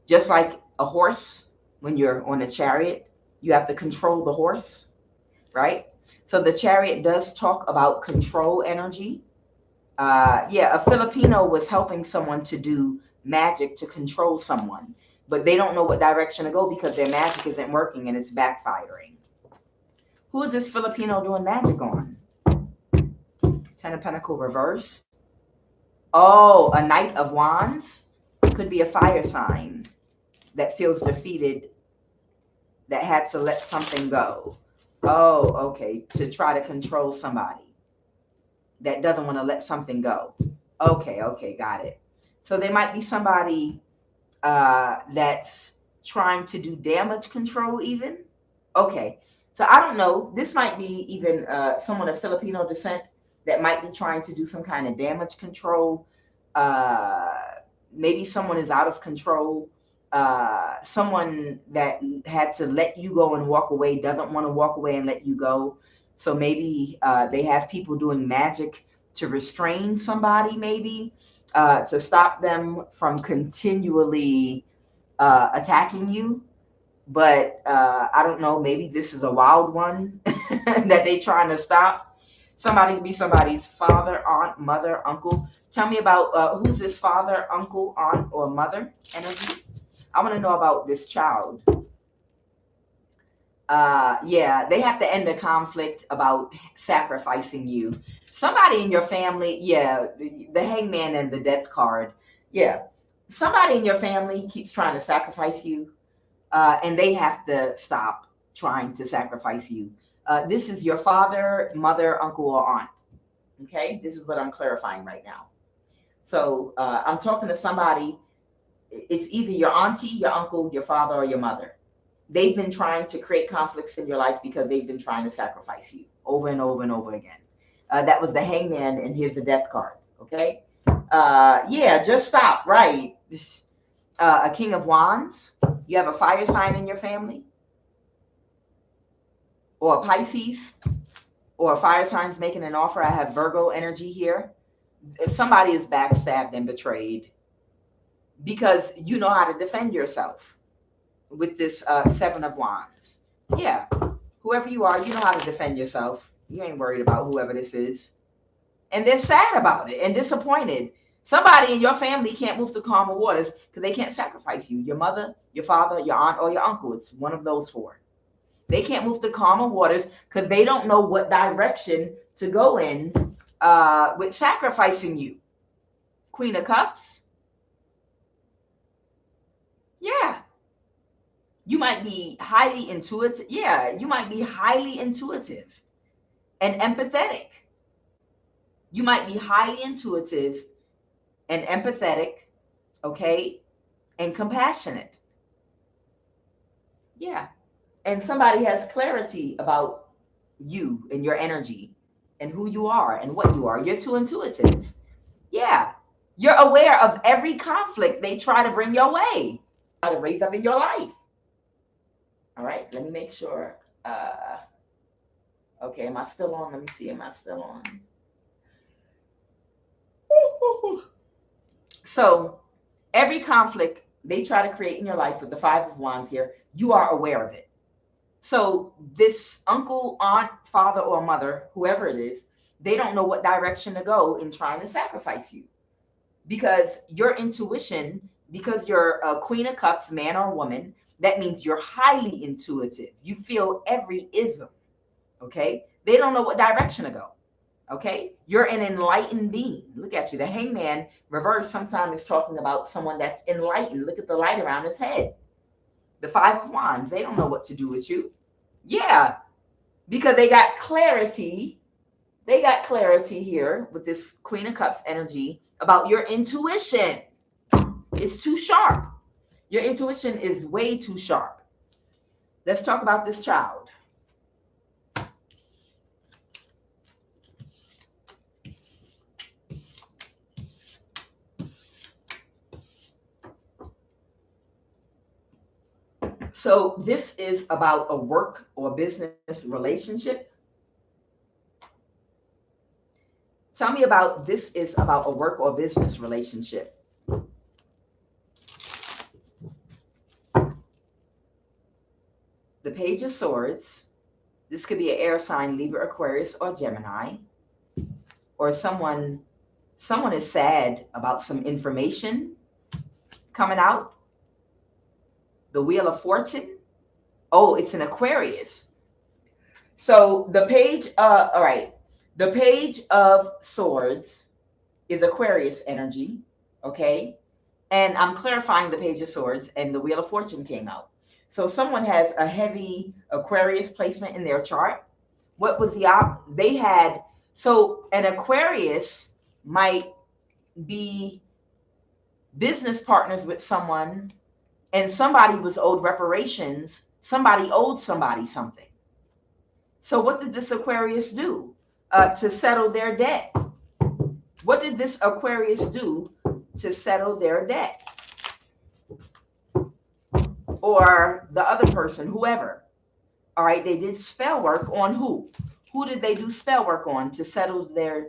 Just like a horse, when you're on a chariot, you have to control the horse, right? So the Chariot does talk about control energy. A Filipino was helping someone to do magic to control someone, but they don't know what direction to go because their magic isn't working and it's backfiring. Who is this Filipino doing magic on? Ten of Pentacles reverse. Oh, a Knight of Wands. Could be a fire sign that feels defeated, that had to let something go. Oh, okay. To try to control somebody that doesn't want to let something go. Okay, got it. So there might be somebody that's trying to do damage control even. Okay. So I don't know. This might be even someone of Filipino descent that might be trying to do some kind of damage control. Maybe someone is out of control. Someone that had to let you go and walk away doesn't want to walk away and let you go. So maybe they have people doing magic to restrain somebody, maybe to stop them from continually attacking you. But I don't know, maybe this is a wild one that they trying to stop. Somebody could be somebody's father, aunt, mother, uncle. Tell me about who's this father, uncle, aunt, or mother energy. I want to know about this child. They have to end the conflict about sacrificing you. Somebody in your family, the Hangman and the Death card. Yeah, somebody in your family keeps trying to sacrifice you, and they have to stop trying to sacrifice you. This is your father, mother, uncle, or aunt. Okay, this is what I'm clarifying right now. So I'm talking to somebody. It's either your auntie, your uncle, your father, or your mother. They've been trying to create conflicts in your life because they've been trying to sacrifice you over and over and over again. That was the Hangman, and here's the Death card. Okay. Just stop. Right. A King of Wands. You have a fire sign in your family, or a Pisces, or a fire sign's making an offer. I have Virgo energy here. Somebody is backstabbed and betrayed because you know how to defend yourself with this Seven of Wands. Yeah, whoever you are, you know how to defend yourself. You ain't worried about whoever this is. And they're sad about it and disappointed. Somebody in your family can't move to calmer waters because they can't sacrifice you. Your mother, your father, your aunt, or your uncle. It's one of those four. They can't move to calmer waters because they don't know what direction to go in with sacrificing you. Queen of Cups. Yeah. You might be highly intuitive. Yeah, you might be highly intuitive and empathetic. You might be highly intuitive and empathetic, okay, and compassionate. Yeah. And somebody has clarity about you and your energy and who you are and what you are. You're too intuitive. Yeah. You're aware of every conflict they try to bring your way, try to raise up in your life. All right. Let me make sure. Okay. Am I still on? Let me see. Am I still on? So every conflict they try to create in your life with the Five of Wands here, you are aware of it. So this uncle, aunt, father, or mother, whoever it is, they don't know what direction to go in trying to sacrifice you because your intuition because you're a Queen of Cups, man or woman, that means you're highly intuitive. You feel every ism, okay? They don't know what direction to go, okay? You're an enlightened being. Look at you. The Hangman reverse sometimes is talking about someone that's enlightened. Look at the light around his head. The Five of Wands, they don't know what to do with you. Yeah, because they got clarity. They got clarity here with this Queen of Cups energy about your intuition. It's too sharp. Your intuition is way too sharp. Let's talk about this child. So this is about a work or business relationship. Tell me about this is about a work or business relationship. The Page of Swords. This could be an air sign, Libra, Aquarius, or Gemini. Or someone is sad about some information coming out. The Wheel of Fortune. Oh, it's an Aquarius. So the page, all right. The Page of Swords is Aquarius energy, okay? And I'm clarifying the Page of Swords, and the Wheel of Fortune came out. So someone has a heavy Aquarius placement in their chart. What was they had, so an Aquarius might be business partners with someone, and somebody was owed reparations. Somebody owed somebody something. So what did this Aquarius do to settle their debt? What did this Aquarius do to settle their debt? Or the other person, whoever. All right, they did spell work on who? Who did they do spell work on to settle their...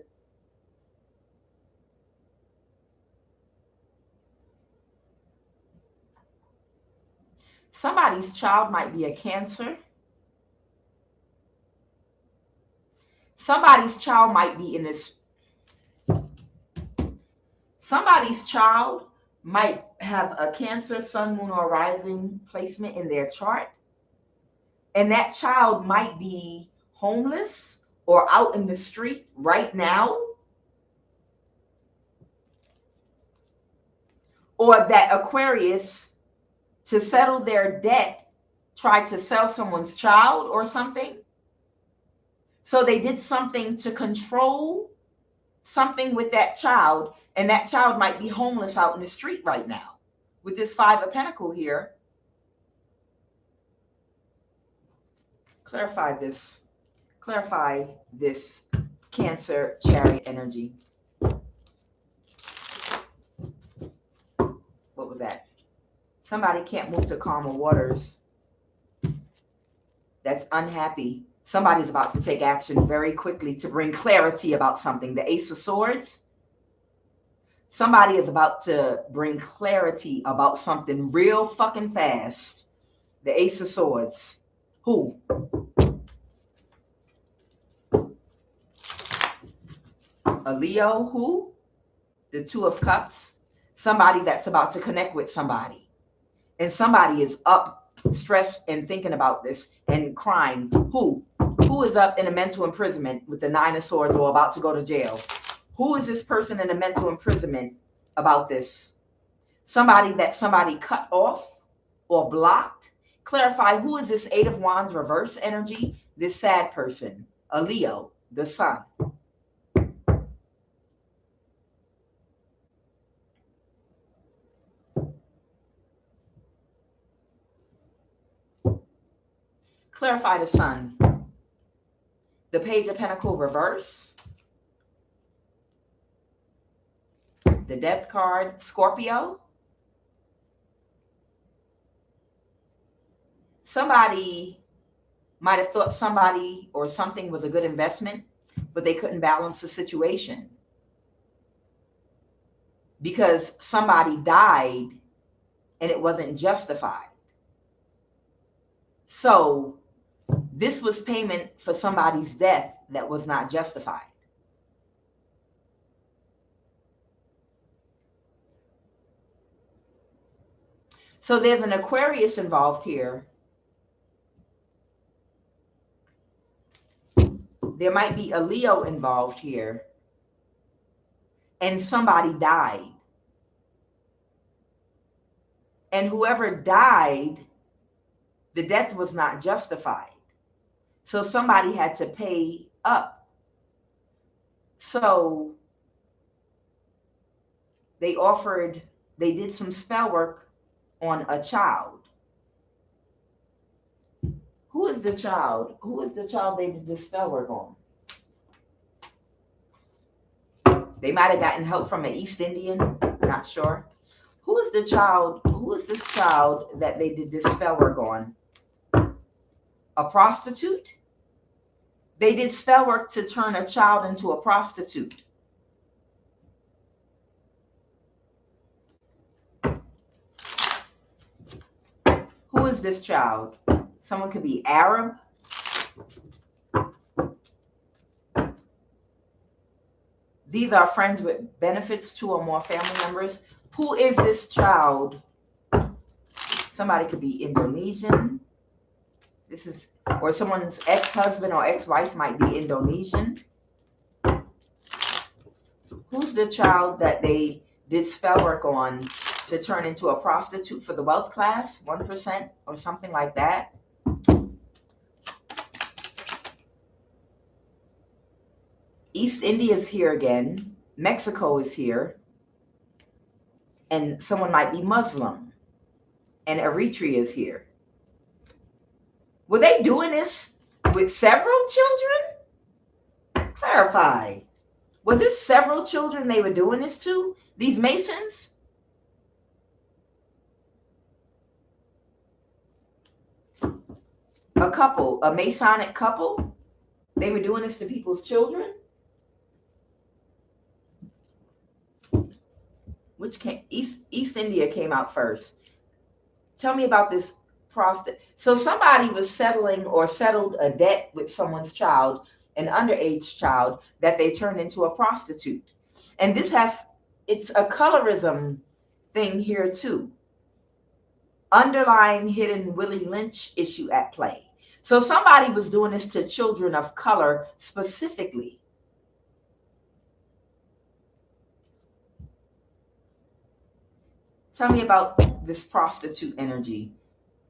Somebody's child might be a Cancer. Somebody's child might be in this... Somebody's child might have a Cancer, Sun, Moon, or Rising placement in their chart. And that child might be homeless or out in the street right now. Or that Aquarius, to settle their debt, tried to sell someone's child or something. So they did something to control something with that child, and that child might be homeless out in the street right now. With this Five of Pentacles here, clarify this Cancer Chariot energy. What was that? Somebody can't move to calmer waters. That's unhappy. Somebody's about to take action very quickly to bring clarity about something. The Ace of Swords. Somebody is about to bring clarity about something real fucking fast. The Ace of Swords. Who? A Leo. Who? The Two of Cups. Somebody that's about to connect with somebody. And somebody is up, stressed, and thinking about this and crying. Who? Who is up in a mental imprisonment with the Nine of Swords or about to go to jail? Who is this person in a mental imprisonment about this? Somebody that somebody cut off or blocked. Clarify, who is this Eight of Wands reverse energy? This sad person, a Leo, the Sun. Clarify the Sun. The Page of Pentacles reverse. The Death card, Scorpio. Somebody might have thought somebody or something was a good investment, but they couldn't balance the situation because somebody died and it wasn't justified. So this was payment for somebody's death that was not justified. So there's an Aquarius involved here. There might be a Leo involved here. And somebody died. And whoever died, the death was not justified. So somebody had to pay up. So they did some spell work on a child. Who is the child? Who is the child they did the spell work on? They might have gotten help from an East Indian, not sure. Who is the child? Who is this child that they did this spell work on? A prostitute? They did spell work to turn a child into a prostitute. Who is this child? Someone could be Arab. These are friends with benefits, 2 or more family members. Who is this child? Somebody could be Indonesian. Or someone's ex-husband or ex-wife might be Indonesian. Who's the child that they did spell work on to turn into a prostitute for the wealth class, 1% or something like that? East India is here again. Mexico is here. And someone might be Muslim. And Eritrea is here. Were they doing this with several children? Clarify. Was this several children they were doing this to? These Masons? A couple, a Masonic couple? They were doing this to people's children? East India came out first. Tell me about this prostitute. So somebody was settled a debt with someone's child, an underage child, that they turned into a prostitute. And it's a colorism thing here too. Underlying hidden Willie Lynch issue at play. So somebody was doing this to children of color specifically. Tell me about this prostitute energy.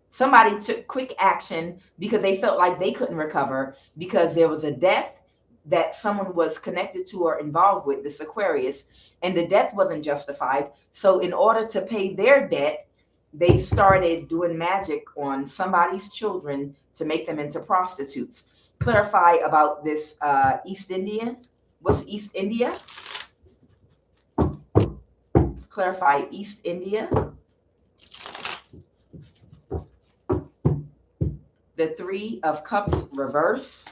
Somebody took quick action because they felt like they couldn't recover because there was a death that someone was connected to or involved with, this Aquarius, and the death wasn't justified. So in order to pay their debt, they started doing magic on somebody's children to make them into prostitutes. Clarify about this East Indian. What's East India? Clarify East India. The 3 of Cups reverse.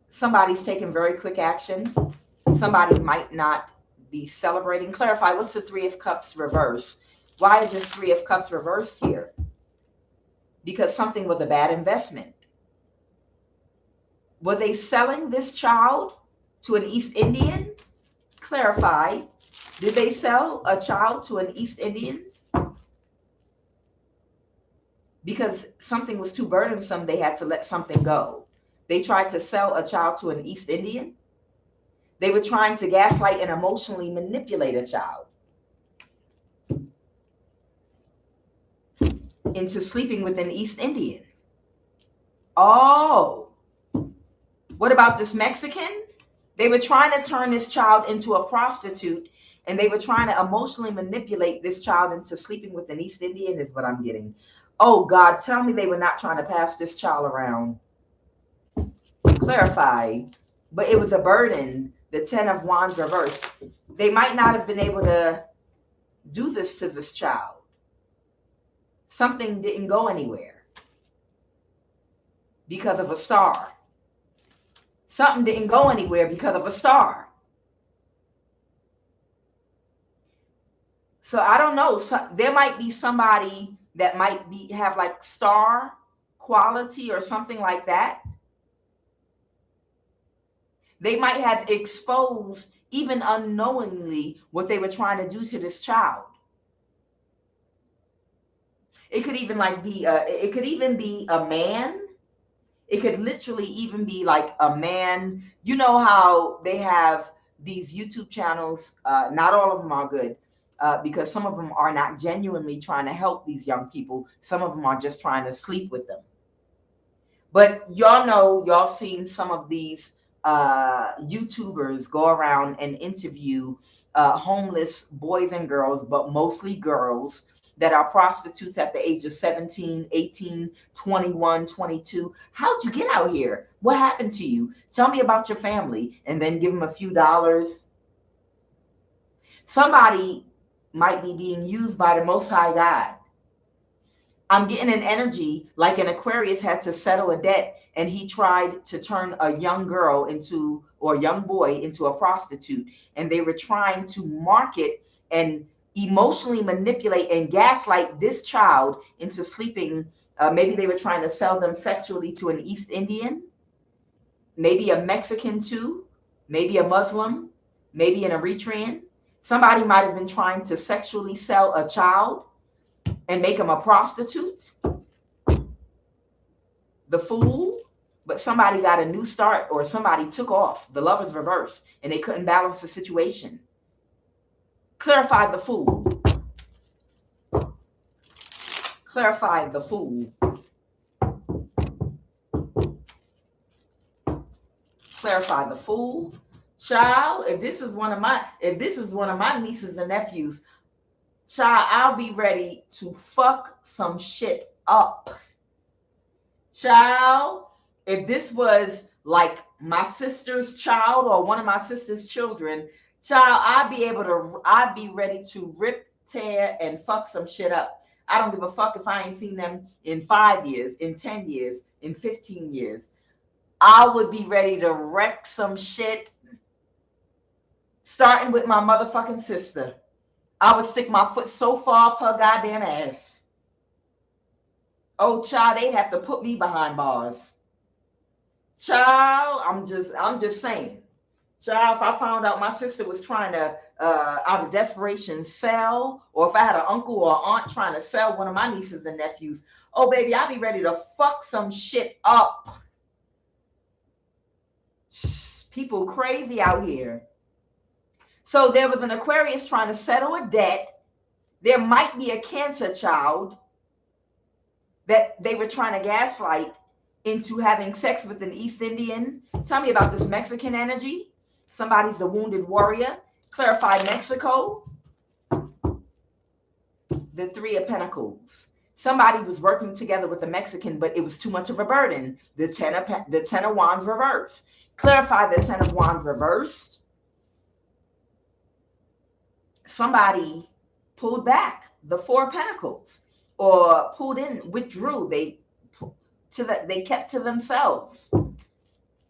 Somebody's taking very quick action. Somebody might not be celebrating. Clarify, what's the 3 of Cups reverse? Why is this 3 of Cups reversed here? Because something was a bad investment. Were they selling this child to an East Indian? Clarify, did they sell a child to an East Indian? Because something was too burdensome, they had to let something go. They tried to sell a child to an East Indian. They were trying to gaslight and emotionally manipulate a child into sleeping with an East Indian. Oh, what about this Mexican? They were trying to turn this child into a prostitute, and they were trying to emotionally manipulate this child into sleeping with an East Indian, is what I'm getting. Oh, God, tell me they were not trying to pass this child around. Clarify. But it was a burden, the 10 of Wands reversed. They might not have been able to do this to this child. Something didn't go anywhere because of a star. Something didn't go anywhere because of a star. So I don't know. So there might be somebody that might have like star quality or something like that. They might have exposed, even unknowingly, what they were trying to do to this child. It could even like be it could even be a man. It could literally even be like a man. You know how they have these YouTube channels, not all of them are good, because some of them are not genuinely trying to help these young people. Some of them are just trying to sleep with them. But y'all know, y'all seen some of these YouTubers go around and interview homeless boys and girls, but mostly girls, that are prostitutes at the age of 17, 18, 21, 22. How'd you get out here? What happened to you? Tell me about your family. And then give them a few dollars. Somebody might be being used by the Most High God. I'm getting an energy like an Aquarius had to settle a debt, and he tried to turn a young girl into, or a young boy into, a prostitute. And they were trying to market and emotionally manipulate and gaslight this child into sleeping. Maybe they were trying to sell them sexually to an East Indian, maybe a Mexican too, maybe a Muslim, maybe an Eritrean. Somebody might have been trying to sexually sell a child and make him a prostitute, the fool. But somebody got a new start, or somebody took off. The lovers reversed and they couldn't balance the situation. Clarify the fool. Clarify the fool. Clarify the fool. Child, if this is one of my nieces and nephews, child, I'll be ready to fuck some shit up. Child, if this was like my sister's child or one of my sister's children, child, I'd be ready to rip, tear, and fuck some shit up. I don't give a fuck if I ain't seen them in 5 years, in 10 years, in 15 years. I would be ready to wreck some shit, starting with my motherfucking sister. I would stick my foot so far up her goddamn ass. Oh, child, they'd have to put me behind bars. Child, I'm just saying. Child, if I found out my sister was trying to, out of desperation, sell, or if I had an uncle or aunt trying to sell one of my nieces and nephews, oh, baby, I'd be ready to fuck some shit up. People crazy out here. So there was an Aquarius trying to settle a debt. There might be a Cancer child that they were trying to gaslight into having sex with an East Indian. Tell me about this Mexican energy. Somebody's a wounded warrior. Clarify Mexico. The Three of Pentacles. Somebody was working together with a Mexican, but it was too much of a burden. The Ten of Wands reversed. Clarify the Ten of Wands reversed. Somebody pulled back. The Four of Pentacles. Or pulled in, withdrew. They kept to themselves.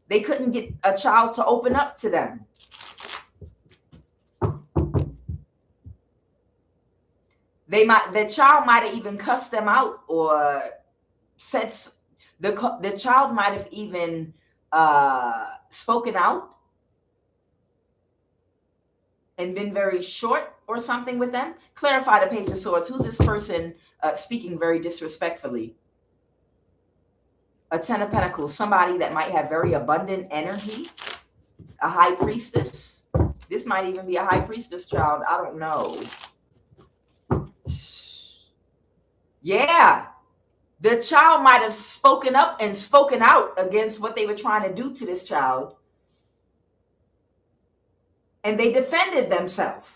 They couldn't get a child to open up to them. The child might have even cussed them out, or said the child might have even spoken out and been very short or something with them. Clarify the Page of Swords. Who's this person speaking very disrespectfully? A Ten of Pentacles. Somebody that might have very abundant energy. A High Priestess. This might even be a High Priestess child. I don't know. Yeah. The child might have spoken up and spoken out against what they were trying to do to this child. And they defended themselves.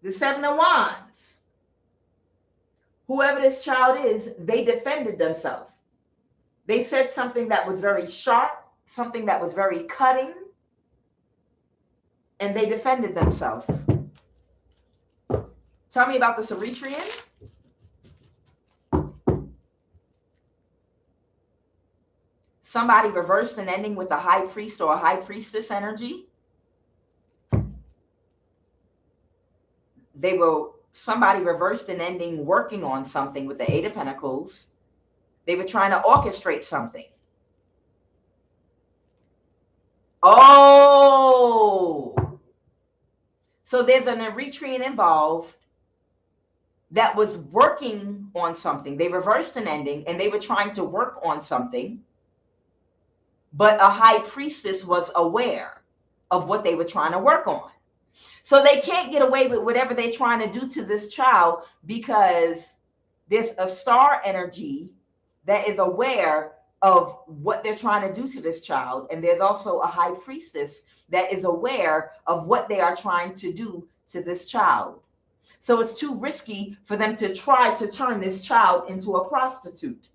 The Seven of Wands. Whoever this child is, they defended themselves. They said something that was very sharp, something that was very cutting, and they defended themselves. Tell me about this Eritrean. Somebody reversed and ending with a High Priest or a High Priestess energy. Somebody reversed and ending working on something with the Eight of Pentacles. They were trying to orchestrate something. Oh. So there's an Eritrean involved. that was working on something. They reversed an ending and they were trying to work on something, but a high priestess was aware of what they were trying to work on. So they can't get away with whatever they're trying to do to this child, because there's a star energy that is aware of what they're trying to do to this child. And there's also a high priestess that is aware of what they are trying to do to this child. So it's too risky for them to try to turn this child into a prostitute.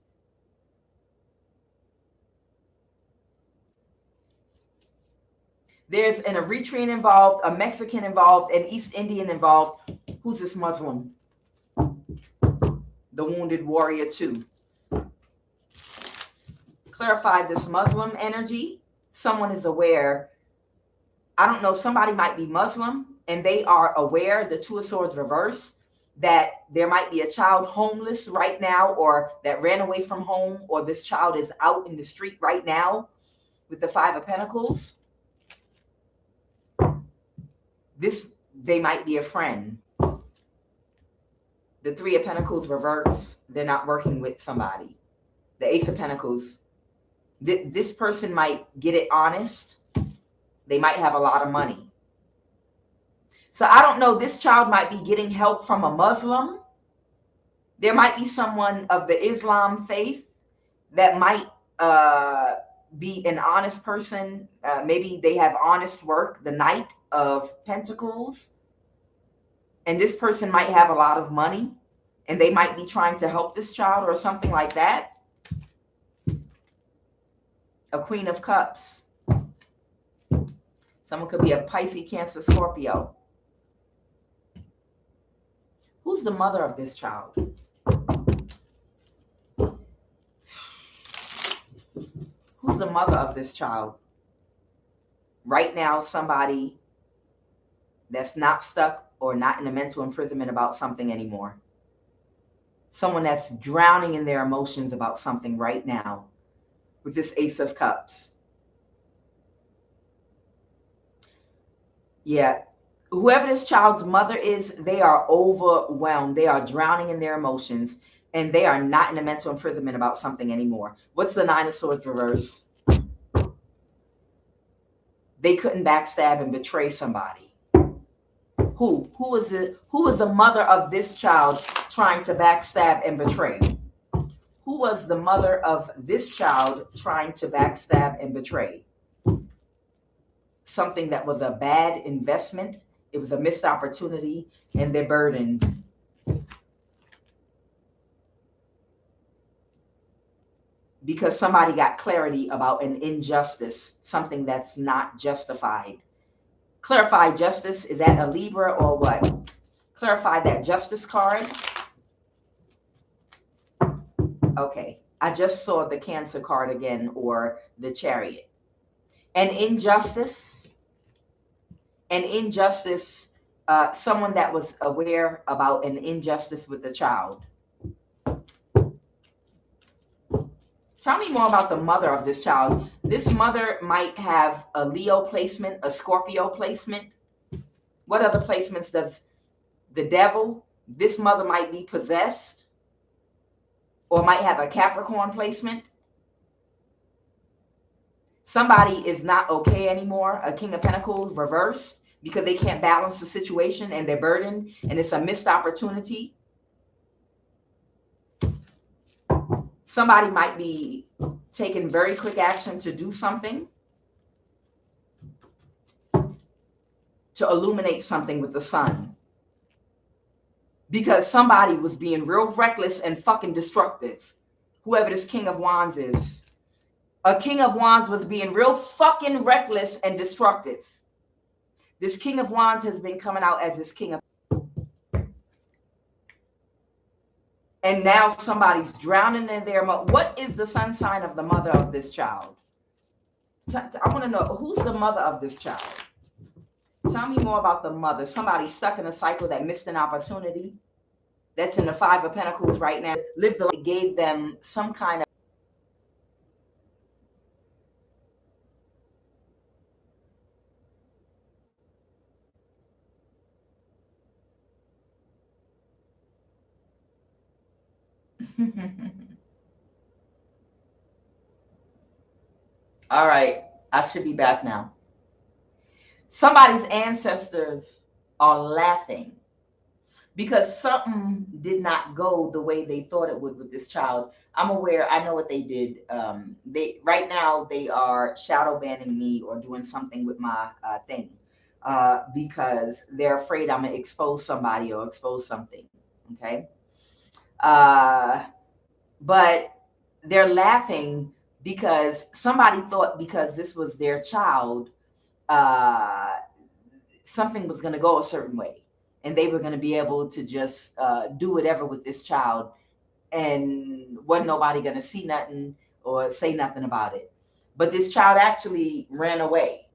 There's an Eritrean involved, a Mexican involved, an East Indian involved. Who's this Muslim? The Wounded Warrior 2. Clarify this Muslim energy. Someone is aware. I don't know, somebody might be Muslim and they are aware, the Two of Swords reverse, that there might be a child homeless right now, or that ran away from home, or this child is out in the street right now with the Five of Pentacles. They might be a friend. The Three of Pentacles reverse, they're not working with somebody. The Ace of Pentacles, this person might get it honest. They might have a lot of money. So I don't know, this child might be getting help from a Muslim. There might be someone of the Islam faith that might be an honest person. Maybe they have honest work, the Knight of Pentacles. And this person might have a lot of money and they might be trying to help this child or something like that. A Queen of Cups. Someone could be a Pisces, Cancer, Scorpio. Who's the mother of this child? Who's the mother of this child? Right now, somebody that's not stuck or not in a mental imprisonment about something anymore. Someone that's drowning in their emotions about something right now with this Ace of Cups. Yeah. Whoever this child's mother is, they are overwhelmed. They are drowning in their emotions, and they are not in a mental imprisonment about something anymore. What's the Nine of Swords reverse? They couldn't backstab and betray somebody. Who is it? Who is the mother of this child trying to backstab and betray? Who was the mother of this child trying to backstab and betray? Something that was a bad investment. It was a missed opportunity, and they're burdened. Because somebody got clarity about an injustice, something that's not justified. Clarify justice. Is that a Libra or what? Clarify that justice card. Okay. I just saw the Cancer card again, or the Chariot. An injustice. An injustice. Someone that was aware about an injustice with the child. Tell me more about the mother of this child. This mother might have a Leo placement, a Scorpio placement. What other placements does the Devil? This mother might be possessed, or might have a Capricorn placement. Somebody is not okay anymore. A King of Pentacles reversed, because they can't balance the situation and they're burdened, and it's a missed opportunity. Somebody might be taking very quick action to do something, to illuminate something with the sun, because somebody was being real reckless and fucking destructive. Whoever this King of Wands is. A King of Wands was being real fucking reckless and destructive. This King of Wands has been coming out as this King of... And now somebody's drowning in their... What is the sun sign of the mother of this child? I want to know, who's the mother of this child? Tell me more about the mother. Somebody stuck in a cycle that missed an opportunity. That's in the Five of Pentacles right now. Lived the life, gave them some kind of... All right, I should be back now. Somebody's ancestors are laughing because something did not go the way they thought it would with this child. I'm aware. I know what they did. They right now they are shadow banning me or doing something with my thing because they're afraid I'm gonna expose somebody or expose something. Okay, uh, but they're laughing because somebody thought because this was their child, uh, something was going to go a certain way and they were going to be able to just do whatever with this child and wasn't nobody going to see nothing or say nothing about it. But this child actually ran away.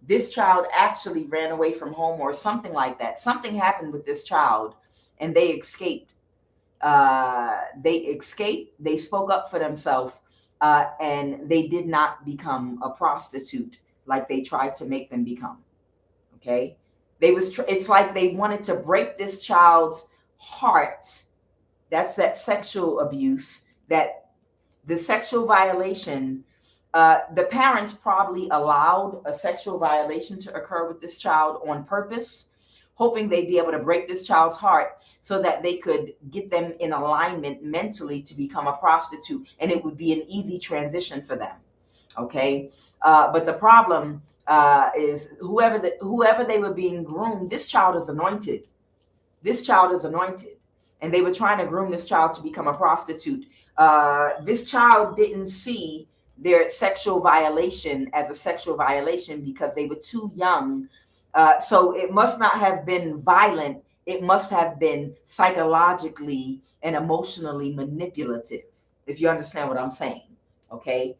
This child actually ran away from home or something like that. Something happened with this child and they escaped. They spoke up for themselves, and they did not become a prostitute like they tried to make them become. Okay, it's like they wanted to break this child's heart. That's that sexual abuse, that the sexual violation. The parents probably allowed a sexual violation to occur with this child on purpose, hoping they'd be able to break this child's heart so that they could get them in alignment mentally to become a prostitute, and it would be an easy transition for them. Okay, but the problem is whoever they were being groomed. This child is anointed. This child is anointed, and they were trying to groom this child to become a prostitute. This child didn't see their sexual violation as a sexual violation because they were too young. So it must not have been violent. It must have been psychologically and emotionally manipulative, if you understand what I'm saying. Okay.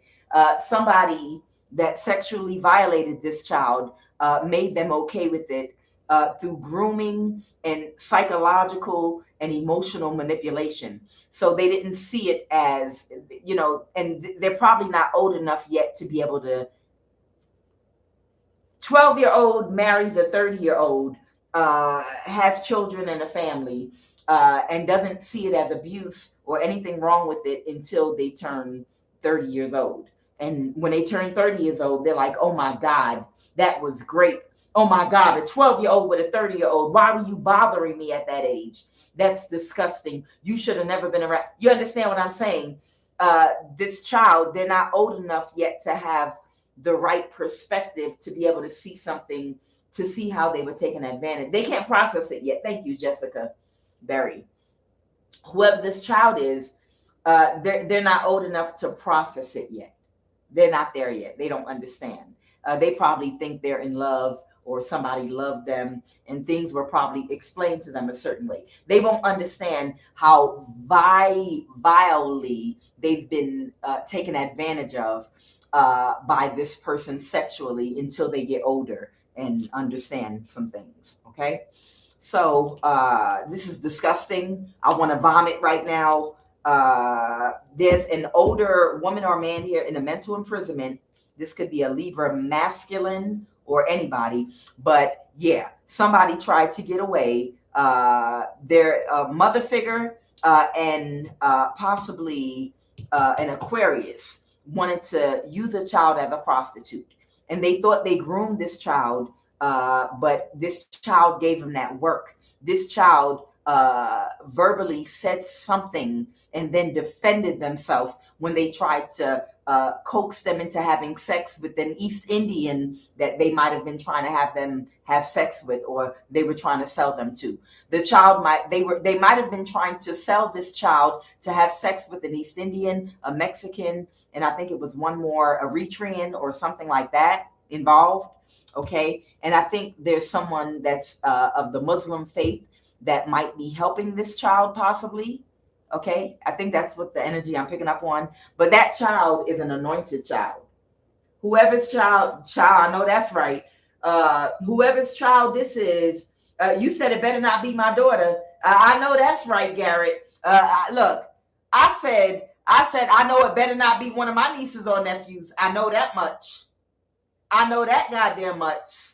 Somebody that sexually violated this child made them okay with it through grooming and psychological and emotional manipulation. So they didn't see it as, and they're probably not old enough yet to be able to. 12-year-old marries a 30-year-old, has children and a family, and doesn't see it as abuse or anything wrong with it until they turn 30 years old. And when they turn 30 years old, they're like, oh my God, that was great. Oh my God, a 12-year-old with a 30-year-old. Why were you bothering me at that age? That's disgusting. You should have never been around. You understand what I'm saying? This child, they're not old enough yet to have the right perspective to be able to see something, to see how they were taken advantage. They can't process it yet. Thank you, Jessica Berry. Whoever this child is, they're not old enough to process it yet. They're not there yet. They don't understand. They probably think they're in love or somebody loved them and things were probably explained to them a certain way. They won't understand how vilely they've been taken advantage of by this person sexually until they get older and understand some things. Okay. So this is disgusting. I want to vomit right now. There's an older woman or man here in a mental imprisonment. This could be a Libra masculine or anybody, but yeah, somebody tried to get away. They're a mother figure and possibly an Aquarius wanted to use a child as a prostitute, and they thought they groomed this child, but this child gave them that work. This child verbally said something and then defended themselves when they tried to coax them into having sex with an East Indian that they might have been trying to have them have sex with, or they were trying to sell them to. The child they might have been trying to sell this child to have sex with an East Indian, a Mexican, and I think it was one more, Eritrean or something like that involved. Okay, and I think there's someone that's of the Muslim faith that might be helping this child possibly. Okay, I think that's what the energy I'm picking up on. But that child is an anointed child. Whoever's child, I know that's right. Whoever's child this is, you said it better not be my daughter. I know that's right, Garrett. Look, I said I know it better not be one of my nieces or nephews. I know that much. I know that goddamn much.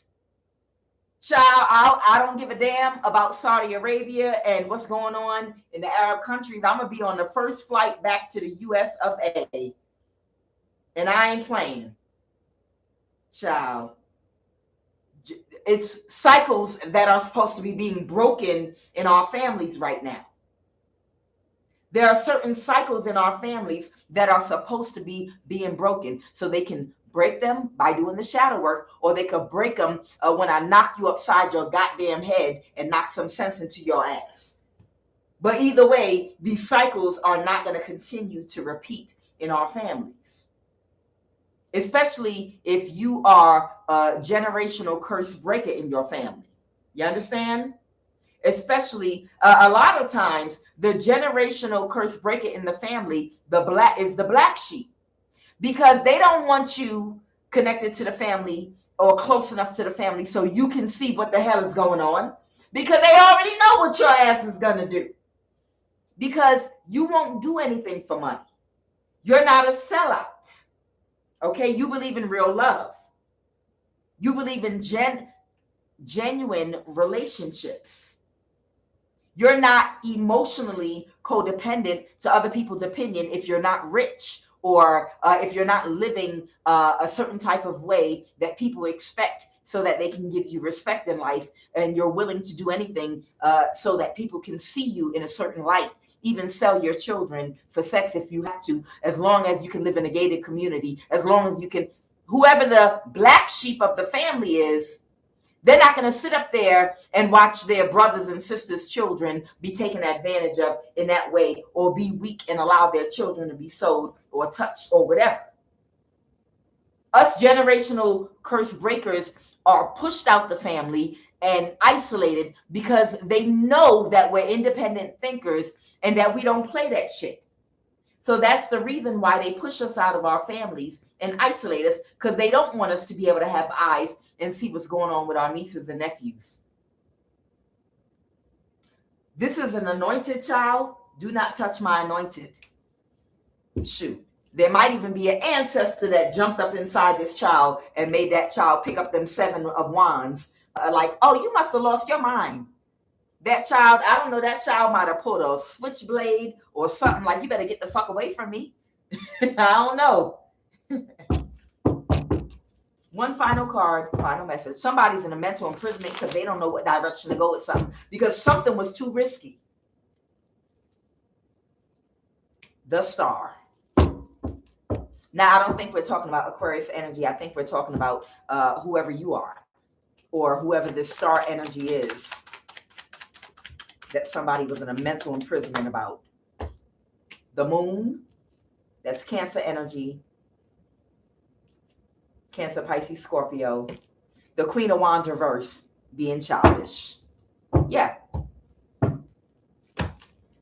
Child, I don't give a damn about Saudi Arabia and what's going on in the Arab countries. I'm going to be on the first flight back to the US of A. And I ain't playing. Child. It's cycles that are supposed to be being broken in our families right now. There are certain cycles in our families that are supposed to be being broken, so they can break them by doing the shadow work, or they could break them when I knock you upside your goddamn head and knock some sense into your ass. But either way, these cycles are not going to continue to repeat in our families, especially if you are a generational curse breaker in your family. You understand? Especially a lot of times, the generational curse breaker in the family, the black sheep, because they don't want you connected to the family or close enough to the family so you can see what the hell is going on, because they already know what your ass is going to do, because you won't do anything for money. You're not a sellout. Okay, you believe in real love. You believe in genuine relationships. You're not emotionally codependent to other people's opinion if you're not rich, or if you're not living a certain type of way that people expect so that they can give you respect in life, and you're willing to do anything so that people can see you in a certain light. Even sell your children for sex if you have to, as long as you can live in a gated community, as long as you can. Whoever the black sheep of the family is, they're not going to sit up there and watch their brothers and sisters' children be taken advantage of in that way, or be weak and allow their children to be sold or touched or whatever. Us generational curse breakers are pushed out the family and isolated because they know that we're independent thinkers and that we don't play that shit. So that's the reason why they push us out of our families and isolate us, because they don't want us to be able to have eyes and see what's going on with our nieces and nephews. This is an anointed child. Do not touch my anointed. Shoot. There might even be an ancestor that jumped up inside this child and made that child pick up them 7 of wands. Like, oh, you must have lost your mind. That child, I don't know, that child might have pulled a switchblade or something, like, you better get the fuck away from me. I don't know. One final card, final message. Somebody's in a mental imprisonment because they don't know what direction to go with something, because something was too risky. The Star. Now, I don't think we're talking about Aquarius energy. I think we're talking about whoever you are, or whoever this star energy is that somebody was in a mental imprisonment about. The Moon, that's Cancer energy. Cancer, Pisces, Scorpio. The Queen of Wands reverse, being childish. Yeah.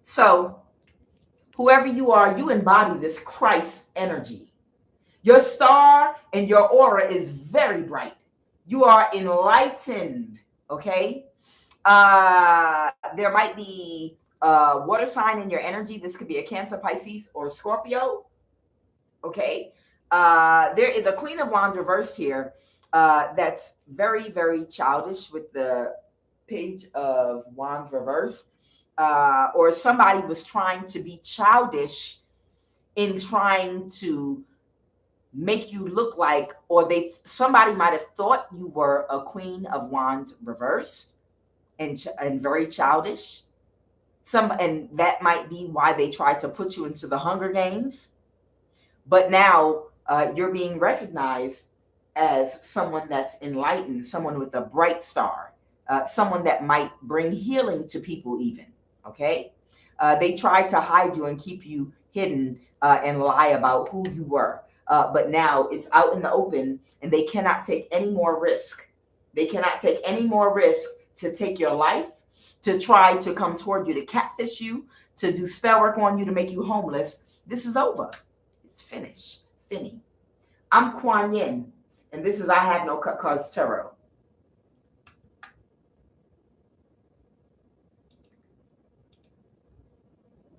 So, whoever you are, you embody this Christ energy. Your star and your aura is very bright. You are enlightened, okay? There might be a water sign in your energy. This could be a Cancer, Pisces, or Scorpio, okay? There is a Queen of Wands reversed here that's very, very childish with the Page of Wands reversed. Or somebody was trying to be childish in trying to make you look like, or somebody might have thought you were a Queen of Wands reversed and very childish. And that might be why they tried to put you into the Hunger Games. But now you're being recognized as someone that's enlightened, someone with a bright star, someone that might bring healing to people even, okay? They tried to hide you and keep you hidden and lie about who you were. But now it's out in the open, and they cannot take any more risk. They cannot take any more risk to take your life, to try to come toward you, to catfish you, to do spell work on you, to make you homeless. This is over. It's finished. Finny. I'm Kuan Yin, and this is I Have No Cut Cards Tarot.